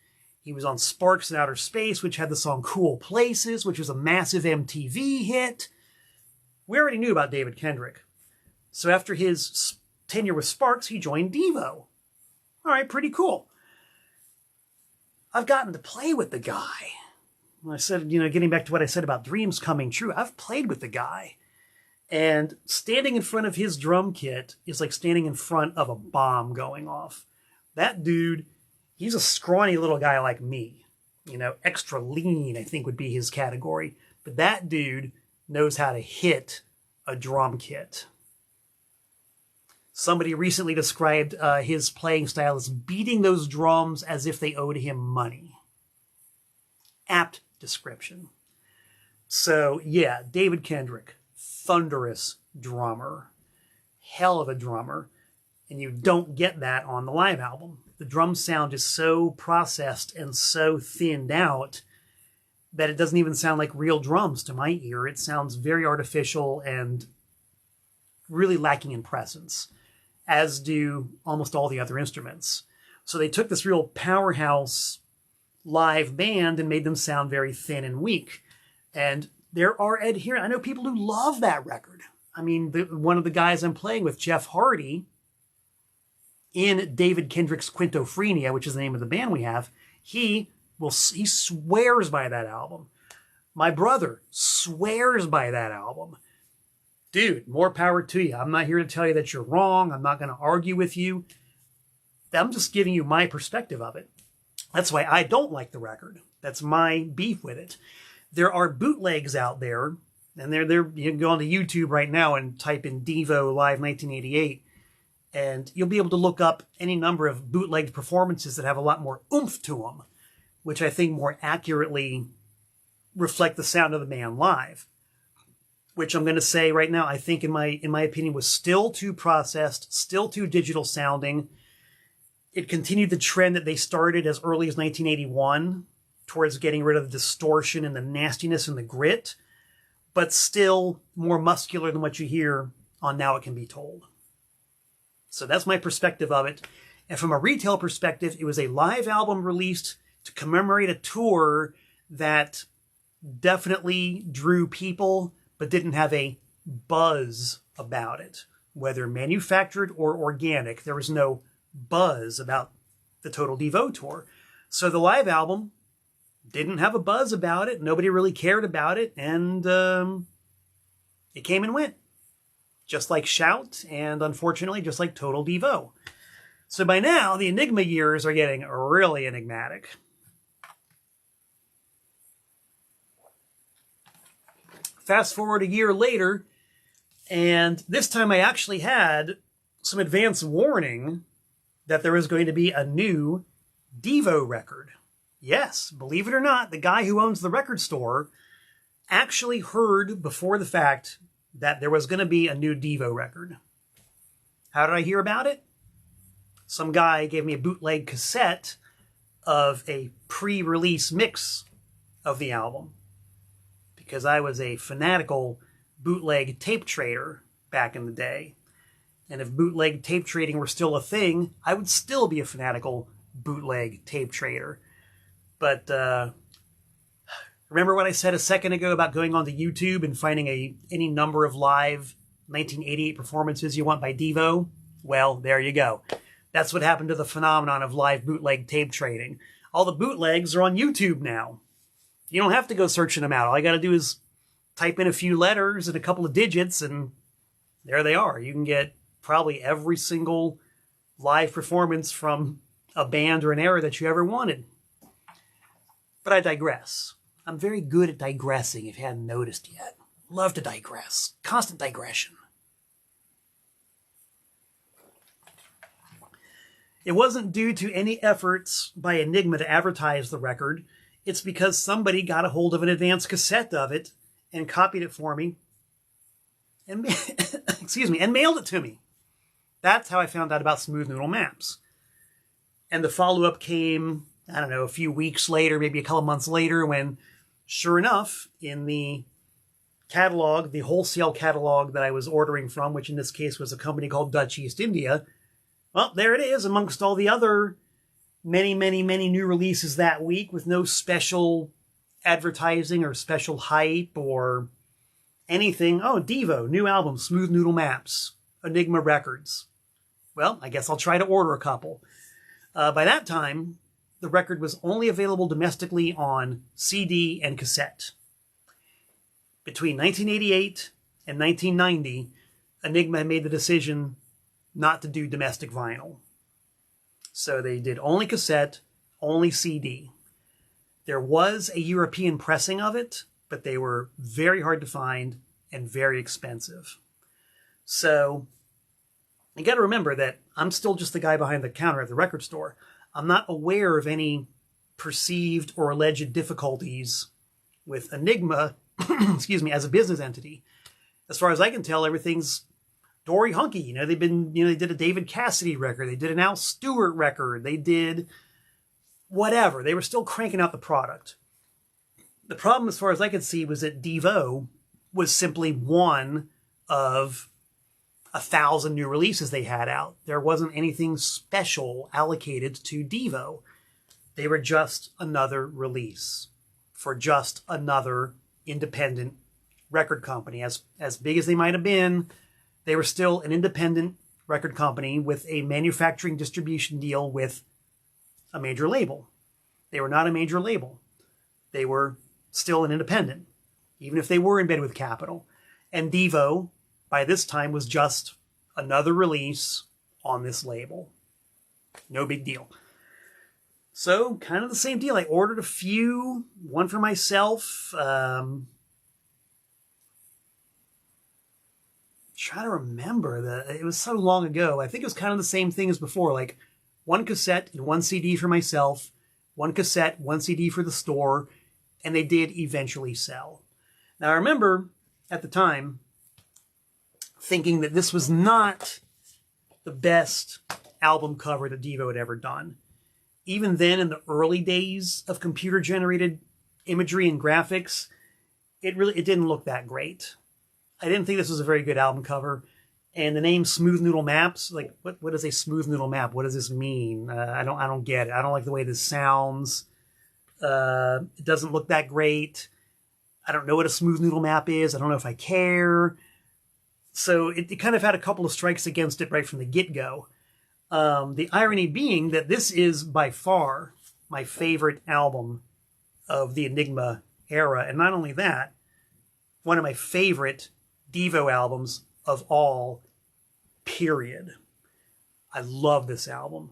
He was on Sparks in Outer Space, which had the song Cool Places, which was a massive MTV hit. We already knew about David Kendrick. So after his tenure with Sparks, he joined Devo. All right, pretty cool. I've gotten to play with the guy. I said, you know, getting back to what I said about dreams coming true, I've played with the guy. And standing in front of his drum kit is like standing in front of a bomb going off. That dude, he's a scrawny little guy like me. You know, extra lean, I think would be his category. But that dude knows how to hit a drum kit. Somebody recently described his playing style as beating those drums as if they owed him money. Apt description. So, yeah, David Kendrick, thunderous drummer. Hell of a drummer. And you don't get that on the live album. The drum sound is so processed and so thinned out that it doesn't even sound like real drums to my ear. It sounds very artificial and really lacking in presence, as do almost all the other instruments. So they took this real powerhouse live band and made them sound very thin and weak. And there are adherents. I know people who love that record. I mean, one of the guys I'm playing with, Jeff Hardy, in David Kendrick's Quintophrenia, which is the name of the band we have, he swears by that album. My brother swears by that album. Dude, more power to you. I'm not here to tell you that you're wrong. I'm not going to argue with you. I'm just giving you my perspective of it. That's why I don't like the record. That's my beef with it. There are bootlegs out there, and you can go onto YouTube right now and type in Devo Live 1988, and you'll be able to look up any number of bootlegged performances that have a lot more oomph to them, which I think more accurately reflect the sound of the man live. Which I'm going to say right now, I think in my opinion was still too processed, still too digital sounding. It continued the trend that they started as early as 1981 towards getting rid of the distortion and the nastiness and the grit, but still more muscular than what you hear on Now It Can Be Told. So that's my perspective of it. And from a retail perspective, it was a live album released to commemorate a tour that definitely drew people, but didn't have a buzz about it. whether manufactured or organic. There was no buzz about the Total Devo tour. So the live album didn't have a buzz about it. Nobody really cared about it. And it came and went. Just like Shout, and unfortunately, just like Total Devo. So by now, the Enigma years are getting really enigmatic. Fast forward a year later, and this time I actually had some advance warning that there was going to be a new Devo record. Yes, believe it or not, the guy who owns the record store actually heard before the fact that there was going to be a new Devo record. How did I hear about it? Some guy gave me a bootleg cassette of a pre-release mix of the album, because I was a fanatical bootleg tape trader back in the day. And if bootleg tape trading were still a thing, I would still be a fanatical bootleg tape trader. But remember what I said a second ago about going onto YouTube and finding any number of live 1988 performances you want by Devo? Well, there you go. That's what happened to the phenomenon of live bootleg tape trading. All the bootlegs are on YouTube now. You don't have to go searching them out. All you got to do is type in a few letters and a couple of digits, and there they are. You can get probably every single live performance from a band or an era that you ever wanted. But I digress. I'm very good at digressing, if you hadn't noticed yet. Love to digress. Constant digression. It wasn't due to any efforts by Enigma to advertise the record. It's because somebody got a hold of an advance cassette of it and copied it for me and and mailed it to me. That's how I found out about Smooth Noodle Maps. And the follow-up came, I don't know, a few weeks later, maybe a couple months later, when, sure enough, in the catalog, the wholesale catalog that I was ordering from, which in this case was a company called Dutch East India, well, there it is, amongst all the other many, many, many new releases that week with no special advertising or special hype or anything. Oh, Devo, new album, Smooth Noodle Maps, Enigma Records. Well, I guess I'll try to order a couple. By that time, the record was only available domestically on CD and cassette. Between 1988 and 1990, Enigma made the decision not to do domestic vinyl. So they did only cassette, only CD. There was a European pressing of it, but they were very hard to find and very expensive. So you got to remember that I'm still just the guy behind the counter at the record store. I'm not aware of any perceived or alleged difficulties with Enigma, as a business entity. As far as I can tell, everything's dory hunky. They did a David Cassidy record. They did an Al Stewart record. They did whatever. They were still cranking out the product. The problem, as far as I could see, was that Devo was simply one of 1,000 new releases they had out. There wasn't anything special allocated to Devo. They were just another release for just another independent record company. As big as they might have been, they were still an independent record company with a manufacturing distribution deal with a major label. They were not a major label. They were still an independent, even if they were in bed with Capitol. And Devo, by this time, was just another release on this label. No big deal. So, kind of the same deal. I ordered a few, one for myself. Try to remember it was so long ago. I think it was kind of the same thing as before, like one cassette and one CD for myself, one cassette, one CD for the store, and they did eventually sell. Now I remember at the time thinking that this was not the best album cover that Devo had ever done. Even then, in the early days of computer-generated imagery and graphics, it didn't look that great. I didn't think this was a very good album cover. And the name Smooth Noodle Maps, like, what is a smooth noodle map? What does this mean? I don't get it. I don't like the way this sounds. It doesn't look that great. I don't know what a smooth noodle map is. I don't know if I care. So it kind of had a couple of strikes against it right from the get-go. The irony being that this is by far my favorite album of the Enigma era. And not only that, one of my favorite Devo albums of all, period. I love this album.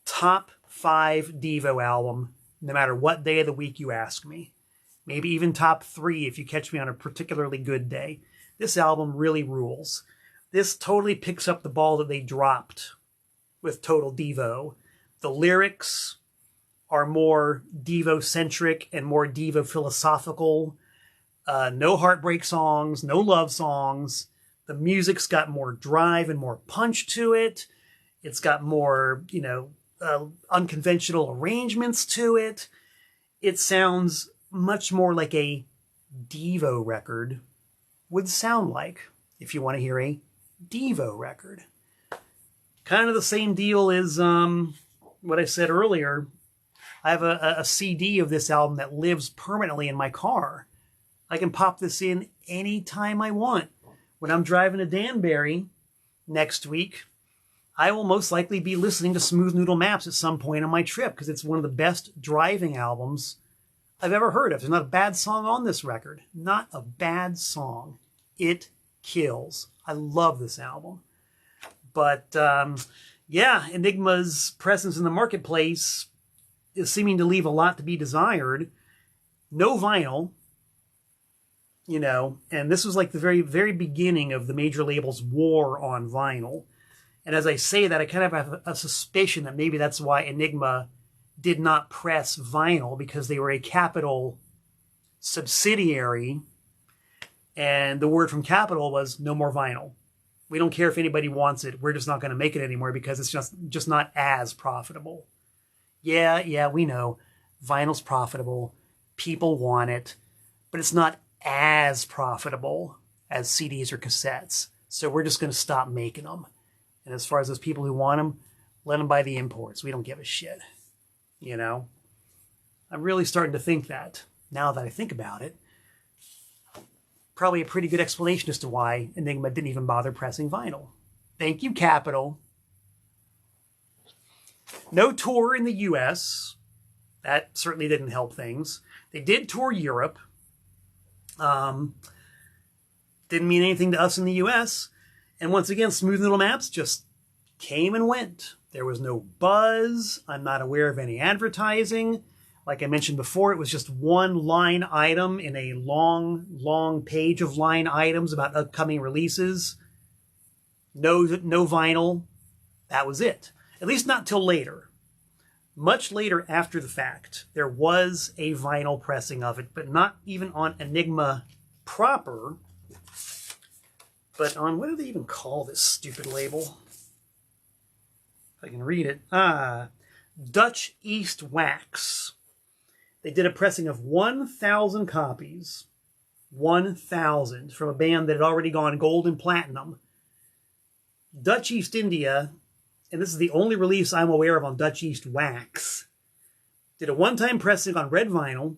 Top 5 Devo album, no matter what day of the week you ask me. Maybe even top 3 if you catch me on a particularly good day. This album really rules. This totally picks up the ball that they dropped with Total Devo. The lyrics are more Devo-centric and more Devo-philosophical. No heartbreak songs, no love songs. The music's got more drive and more punch to it. It's got more, unconventional arrangements to it. It sounds much more like a Devo record would sound like if you want to hear a Devo record. Kind of the same deal as what I said earlier. I have a CD of this album that lives permanently in my car. I can pop this in anytime I want. When I'm driving to Danbury next week, I will most likely be listening to Smooth Noodle Maps at some point on my trip because it's one of the best driving albums I've ever heard of. There's not a bad song on this record. Not a bad song. It kills. I love this album. But, yeah, Enigma's presence in the marketplace is seeming to leave a lot to be desired. No vinyl, and this was like the very, very beginning of the major labels' war on vinyl. And as I say that, I kind of have a suspicion that maybe that's why Enigma did not press vinyl, because they were a Capitol subsidiary, and the word from Capitol was no more vinyl. We don't care if anybody wants it. We're just not going to make it anymore because it's just not as profitable. Yeah, we know. Vinyl's profitable. People want it. But it's not as profitable as CDs or cassettes. So we're just going to stop making them. And as far as those people who want them, let them buy the imports. We don't give a shit. I'm really starting to think that, now that I think about it. Probably a pretty good explanation as to why Enigma didn't even bother pressing vinyl. Thank you, Capitol. No tour in the US. That certainly didn't help things. They did tour Europe. Didn't mean anything to us in the US. And once again, Smooth Noodle Maps just came and went. There was no buzz. I'm not aware of any advertising. Like I mentioned before, it was just one line item in a long, long page of line items about upcoming releases. No vinyl. That was it. At least not till later. Much later after the fact, there was a vinyl pressing of it, but not even on Enigma proper, but on, what do they even call this stupid label? If I can read it. Dutch East Wax. They did a pressing of 1,000 copies. 1,000 from a band that had already gone gold and platinum. Dutch East India, and this is the only release I'm aware of on Dutch East Wax, did a one-time pressing on red vinyl,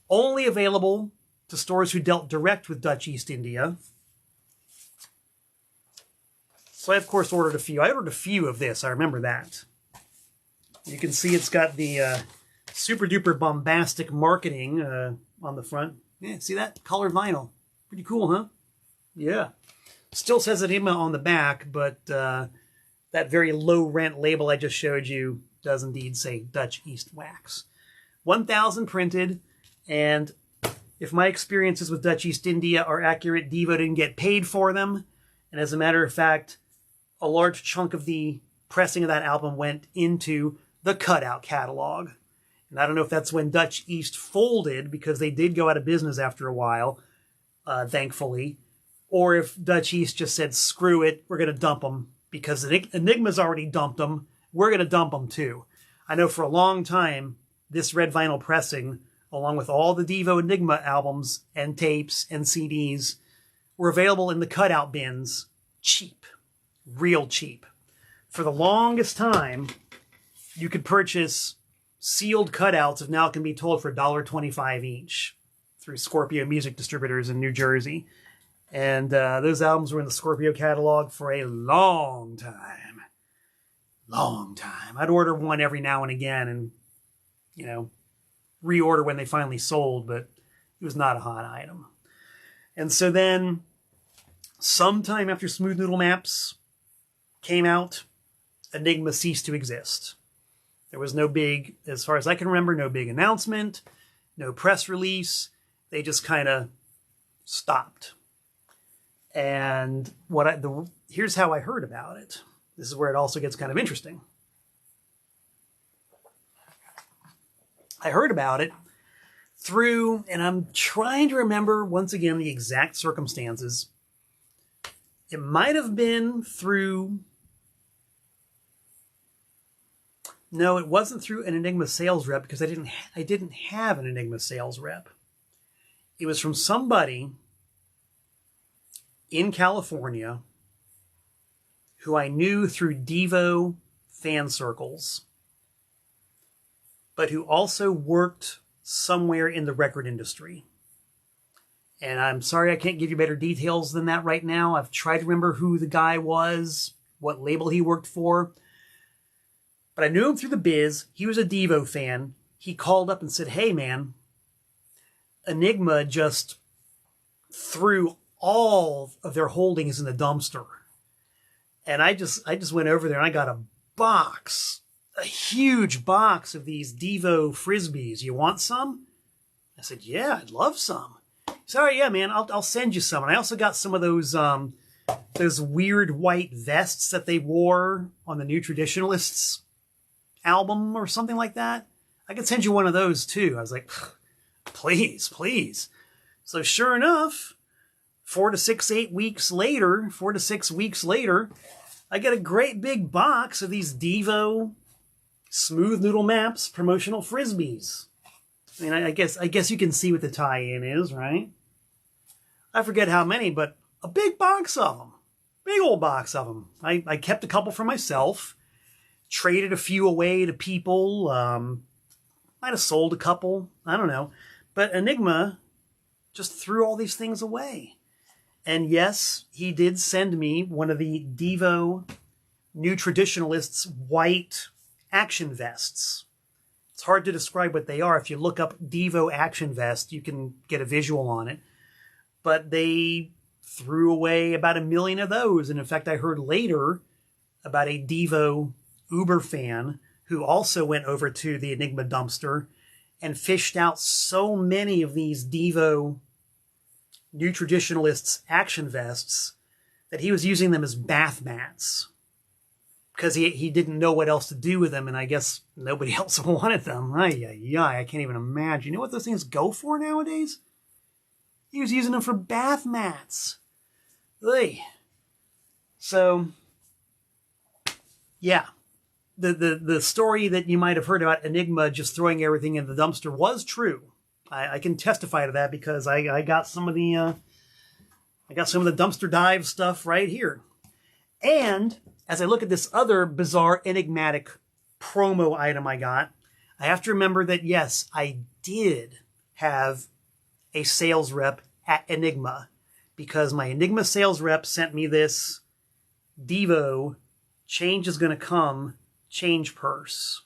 only available to stores who dealt direct with Dutch East India. So I, of course, ordered a few. I ordered a few of this. I remember that. You can see it's got the super-duper bombastic marketing on the front. Yeah, see that? Colored vinyl. Pretty cool, huh? Yeah. Still says Enigma on the back, but that very low-rent label I just showed you does indeed say Dutch East Wax. 1,000 printed, and if my experiences with Dutch East India are accurate, Devo didn't get paid for them. And as a matter of fact, a large chunk of the pressing of that album went into the cutout catalog. And I don't know if that's when Dutch East folded, because they did go out of business after a while, thankfully, or if Dutch East just said, screw it, we're going to dump them, because Enigma's already dumped them, we're going to dump them too. I know for a long time, this red vinyl pressing, along with all the Devo Enigma albums and tapes and CDs, were available in the cutout bins, cheap, real cheap. For the longest time, you could purchase sealed cutouts of Now Can Be Told for $1.25 each through Scorpio Music Distributors in New Jersey. And those albums were in the Scorpio catalog for a long time. Long time. I'd order one every now and again and, you know, reorder when they finally sold, but it was not a hot item. And so then, sometime after Smooth Noodle Maps came out, Enigma ceased to exist. There was no big, as far as I can remember, no big announcement, no press release. They just kind of stopped. And here's how I heard about it. This is where it also gets kind of interesting. I heard about it through, and I'm trying to remember once again the exact circumstances. It might have been through, no, it wasn't through an Enigma sales rep, because I didn't have an Enigma sales rep. It was from somebody in California who I knew through Devo fan circles, but who also worked somewhere in the record industry. And I'm sorry I can't give you better details than that right now. I've tried to remember who the guy was, what label he worked for. But I knew him through the biz. He was a Devo fan. He called up and said, hey man, Enigma just threw all of their holdings in the dumpster. And I just went over there and I got a huge box of these Devo Frisbees. You want some? I said, yeah, I'd love some. He said, all right, yeah, man, I'll send you some. And I also got some of those weird white vests that they wore on the New Traditionalists album or something like that. I could send you one of those too. I was like, please, please. So sure enough, 4 to 6 weeks later, I get a great big box of these Devo Smooth Noodle Maps promotional Frisbees. I mean, I guess you can see what the tie-in is, right? I forget how many, but a big box of them. Big old box of them. I kept a couple for myself, traded a few away to people, might have sold a couple, I don't know. But Enigma just threw all these things away. And yes, he did send me one of the Devo New Traditionalists white action vests. It's hard to describe what they are. If you look up Devo action vest, you can get a visual on it. But they threw away about 1 million of those. And in fact, I heard later about a Devo Uber fan who also went over to the Enigma dumpster and fished out so many of these Devo New Traditionalists action vests that he was using them as bath mats because he didn't know what else to do with them, and I guess nobody else wanted them. I can't even imagine. You know what those things go for nowadays? He was using them for bath mats. Ugh. So, yeah. The story that you might have heard about Enigma just throwing everything in the dumpster was true. I can testify to that because I got some of the dumpster dive stuff right here. And as I look at this other bizarre enigmatic promo item I got, I have to remember that yes, I did have a sales rep at Enigma because my Enigma sales rep sent me this Devo Change is Gonna Come change purse.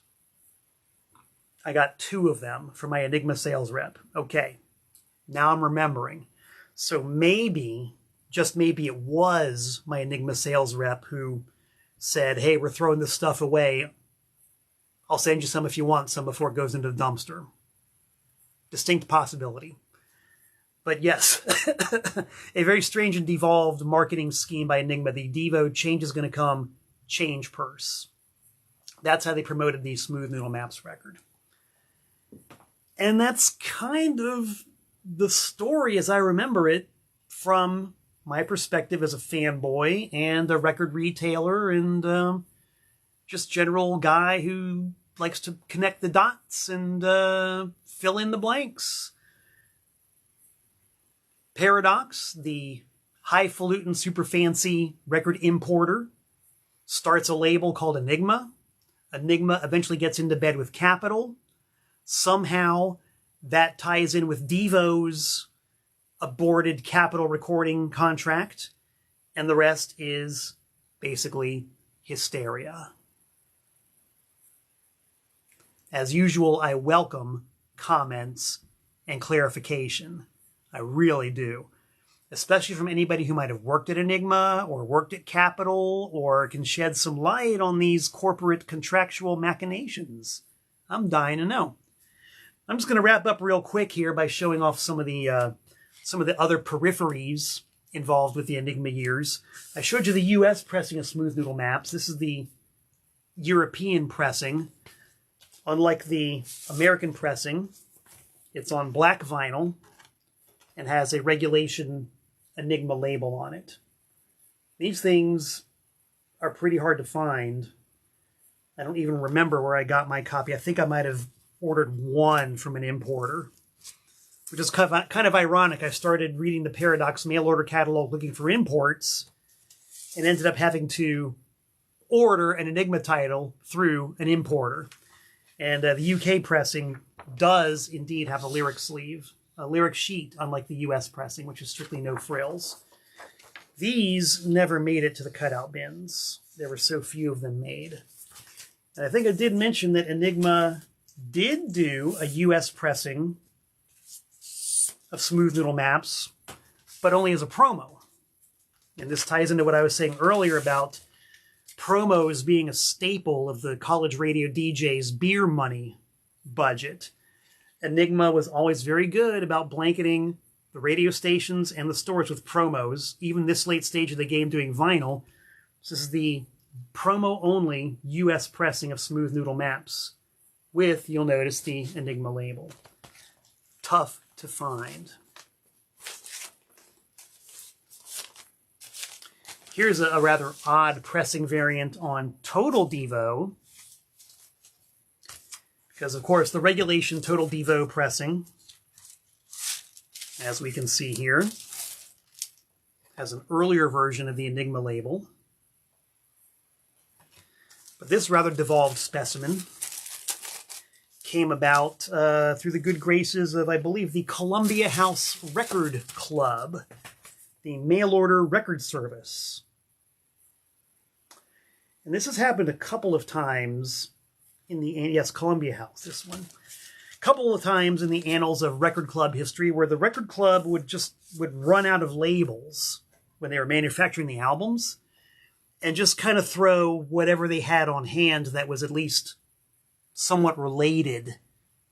I got 2 of them for my Enigma sales rep. Okay, now I'm remembering. So maybe, just maybe it was my Enigma sales rep who said, hey, we're throwing this stuff away. I'll send you some if you want some before it goes into the dumpster. Distinct possibility. But yes, a very strange and devolved marketing scheme by Enigma. The Devo Change is Gonna Come change purse. That's how they promoted the Smooth Noodle Maps record. And that's kind of the story as I remember it from my perspective as a fanboy and a record retailer and just general guy who likes to connect the dots and fill in the blanks. Paradox, the highfalutin, super fancy record importer, starts a label called Enigma. Enigma eventually gets into bed with Capitol. Somehow that ties in with Devo's aborted Capitol recording contract, and the rest is basically hysteria. As usual, I welcome comments and clarification. I really do. Especially from anybody who might have worked at Enigma or worked at Capitol or can shed some light on these corporate contractual machinations. I'm dying to know. I'm just going to wrap up real quick here by showing off some of the other peripheries involved with the Enigma years. I showed you the U.S. pressing of Smooth Noodle Maps. This is the European pressing. Unlike the American pressing, it's on black vinyl and has a regulation Enigma label on it. These things are pretty hard to find. I don't even remember where I got my copy. I think I might have ordered one from an importer, which is kind of ironic. I started reading the Paradox mail order catalog looking for imports and ended up having to order an Enigma title through an importer. And the UK pressing does indeed have a lyric sleeve, a lyric sheet, unlike the US pressing, which is strictly no frills. These never made it to the cutout bins. There were so few of them made. And I think I did mention that Enigma did do a US pressing of Smooth Noodle Maps, but only as a promo. And this ties into what I was saying earlier about promos being a staple of the college radio DJ's beer money budget. Enigma was always very good about blanketing the radio stations and the stores with promos, even this late stage of the game doing vinyl. This is the promo-only U.S. pressing of Smooth Noodle Maps with, you'll notice, the Enigma label. Tough to find. Here's a rather odd pressing variant on Total Devo, because, of course, the regulation Total Devo pressing, as we can see here, has an earlier version of the Enigma label. But this rather devolved specimen came about through the good graces of, I believe, the Columbia House Record Club, the mail-order record service. And this has happened a couple of times in the, yes, Columbia House, this one. A couple of times in the annals of record club history where the record club would run out of labels when they were manufacturing the albums and just kind of throw whatever they had on hand that was at least somewhat related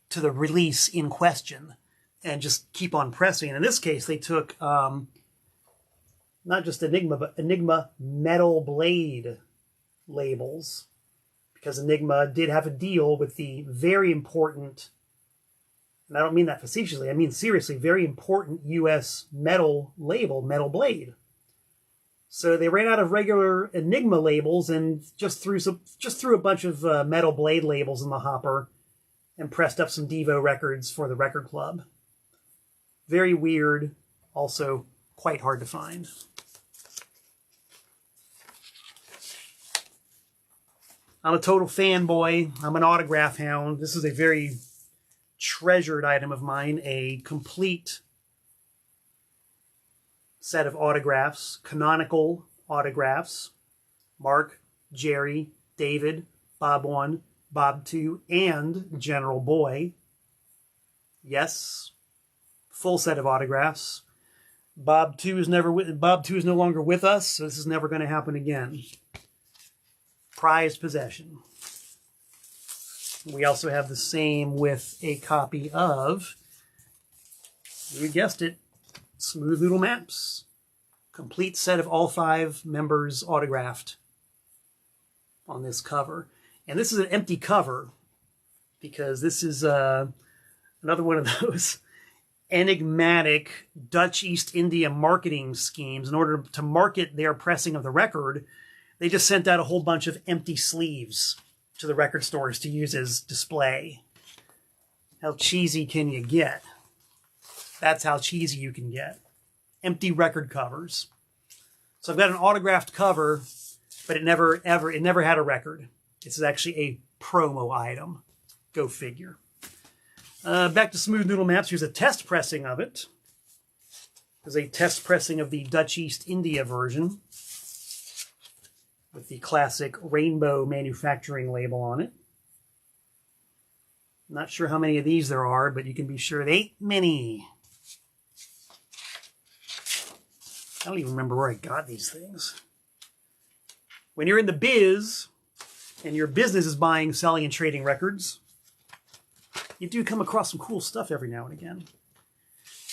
to the release in question and just keep on pressing. And in this case, they took not just Enigma, but Enigma Metal Blade labels, because Enigma did have a deal with the very important, and I don't mean that facetiously, I mean seriously, very important U.S. metal label, Metal Blade. So they ran out of regular Enigma labels and just threw a bunch of Metal Blade labels in the hopper and pressed up some Devo records for the record club. Very weird, also quite hard to find. I'm a total fanboy. I'm an autograph hound. This is a very treasured item of mine, a complete set of autographs, canonical autographs. Mark, Jerry, David, Bob 1, Bob 2, and General Boy. Yes, full set of autographs. Bob 2 is no longer with us, so this is never going to happen again. Prized possession. We also have the same with a copy of, you guessed it, Smooth Noodle Maps. Complete set of all 5 members autographed on this cover. And this is an empty cover because this is another one of those enigmatic Dutch East India marketing schemes. In order to market their pressing of the record, they just sent out a whole bunch of empty sleeves to the record stores to use as display. How cheesy can you get? That's how cheesy you can get. Empty record covers. So I've got an autographed cover, but it never had a record. This is actually a promo item. Go figure. Back to Smooth Noodle Maps. Here's a test pressing of it. is a test pressing of the Dutch East India version with the classic rainbow manufacturing label on it. Not sure how many of these there are, but you can be sure there ain't many. I don't even remember where I got these things. When you're in the biz and your business is buying, selling, and trading records, you do come across some cool stuff every now and again.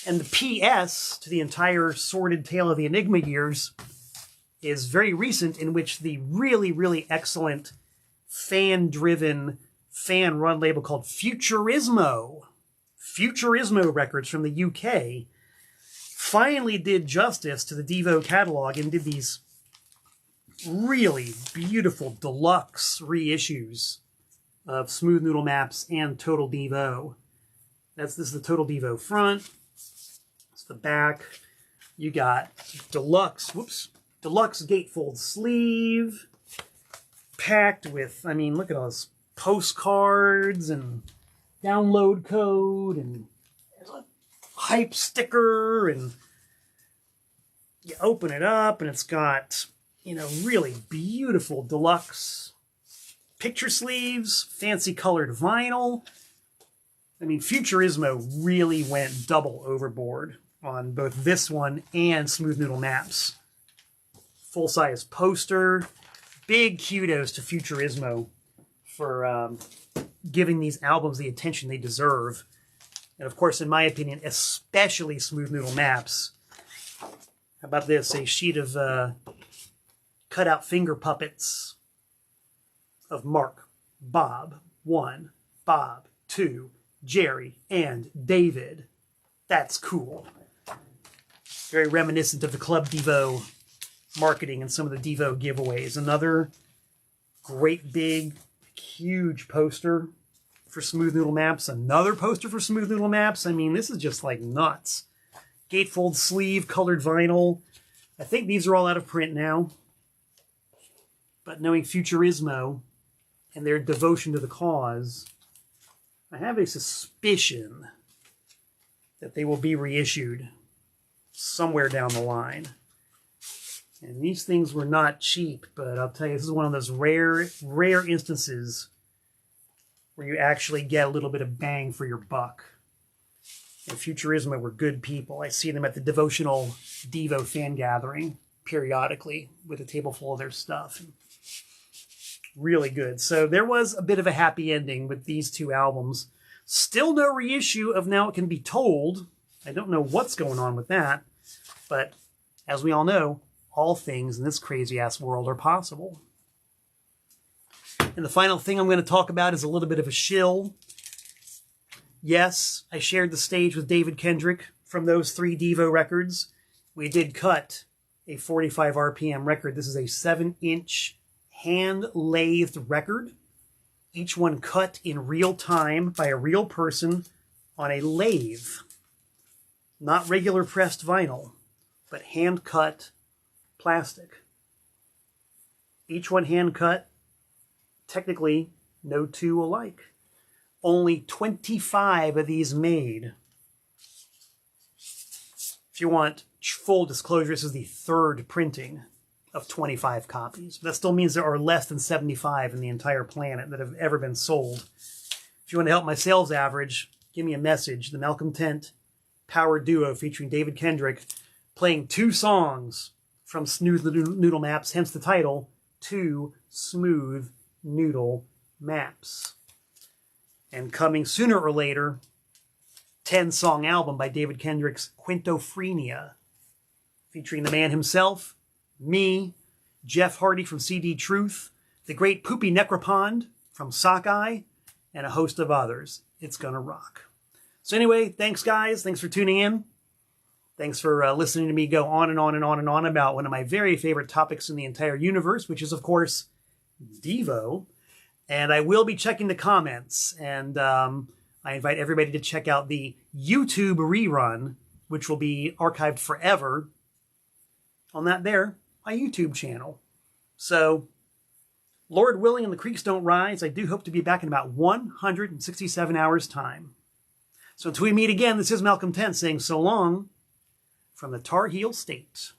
And the PS to the entire sordid tale of the Enigma years is very recent, in which the really, really excellent fan-driven, fan-run label called Futurismo Records from the UK finally did justice to the Devo catalog and did these really beautiful deluxe reissues of Smooth Noodle Maps and Total Devo. This is the Total Devo front. It's the back. You got deluxe gatefold sleeve, packed with, I mean, look at all those postcards and download code and there's a hype sticker, and you open it up and it's got, you know, really beautiful deluxe picture sleeves, fancy colored vinyl. I mean, Futurismo really went double overboard on both this one and Smooth Noodle Maps. Full-size poster. Big kudos to Futurismo for giving these albums the attention they deserve. And of course, in my opinion, especially Smooth Noodle Maps. How about this? A sheet of cut-out finger puppets of Mark, Bob 1, Bob 2, Jerry, and David. That's cool. Very reminiscent of the Club Devo marketing and some of the Devo giveaways. Another great big, huge poster for Smooth Noodle Maps. Another poster for Smooth Noodle Maps. I mean, this is just like nuts. Gatefold sleeve, colored vinyl. I think these are all out of print now. But knowing Futurismo and their devotion to the cause, I have a suspicion that they will be reissued somewhere down the line. And these things were not cheap, but I'll tell you, this is one of those rare instances where you actually get a little bit of bang for your buck. And Futurismo were good people. I see them at the devotional Devo fan gathering periodically with a table full of their stuff. Really good. So there was a bit of a happy ending with these two albums. Still no reissue of Now It Can Be Told. I don't know what's going on with that. But as we all know, all things in this crazy-ass world are possible. And the final thing I'm going to talk about is a little bit of a shill. Yes, I shared the stage with David Kendrick from those 3 Devo records. We did cut a 45 RPM record. This is a 7-inch hand-lathed record. Each one cut in real time by a real person on a lathe. Not regular pressed vinyl, but hand-cut plastic. Each one hand-cut, technically no two alike. Only 25 of these made. If you want full disclosure, this is the 3rd printing of 25 copies. That still means there are less than 75 in the entire planet that have ever been sold. If you want to help my sales average, give me a message. The Malcolm Tent Power Duo featuring David Kendrick playing 2 songs from Smooth Noodle Maps, hence the title, 2 Smooth Noodle Maps. And coming sooner or later, 10-song album by David Kendrick's Quintophrenia, featuring the man himself, me, Jeff Hardy from CD Truth, the great Poopy Necropond from Sockeye, and a host of others. It's gonna rock. So anyway, thanks guys. Thanks for tuning in. Thanks for listening to me go on and on and on and on about one of my very favorite topics in the entire universe, which is, of course, Devo. And I will be checking the comments. And I invite everybody to check out the YouTube rerun, which will be archived forever on that there, my YouTube channel. So, Lord willing and the creeks don't rise, I do hope to be back in about 167 hours' time. So until we meet again, this is Malcolm Tent saying so long from the Tar Heel State.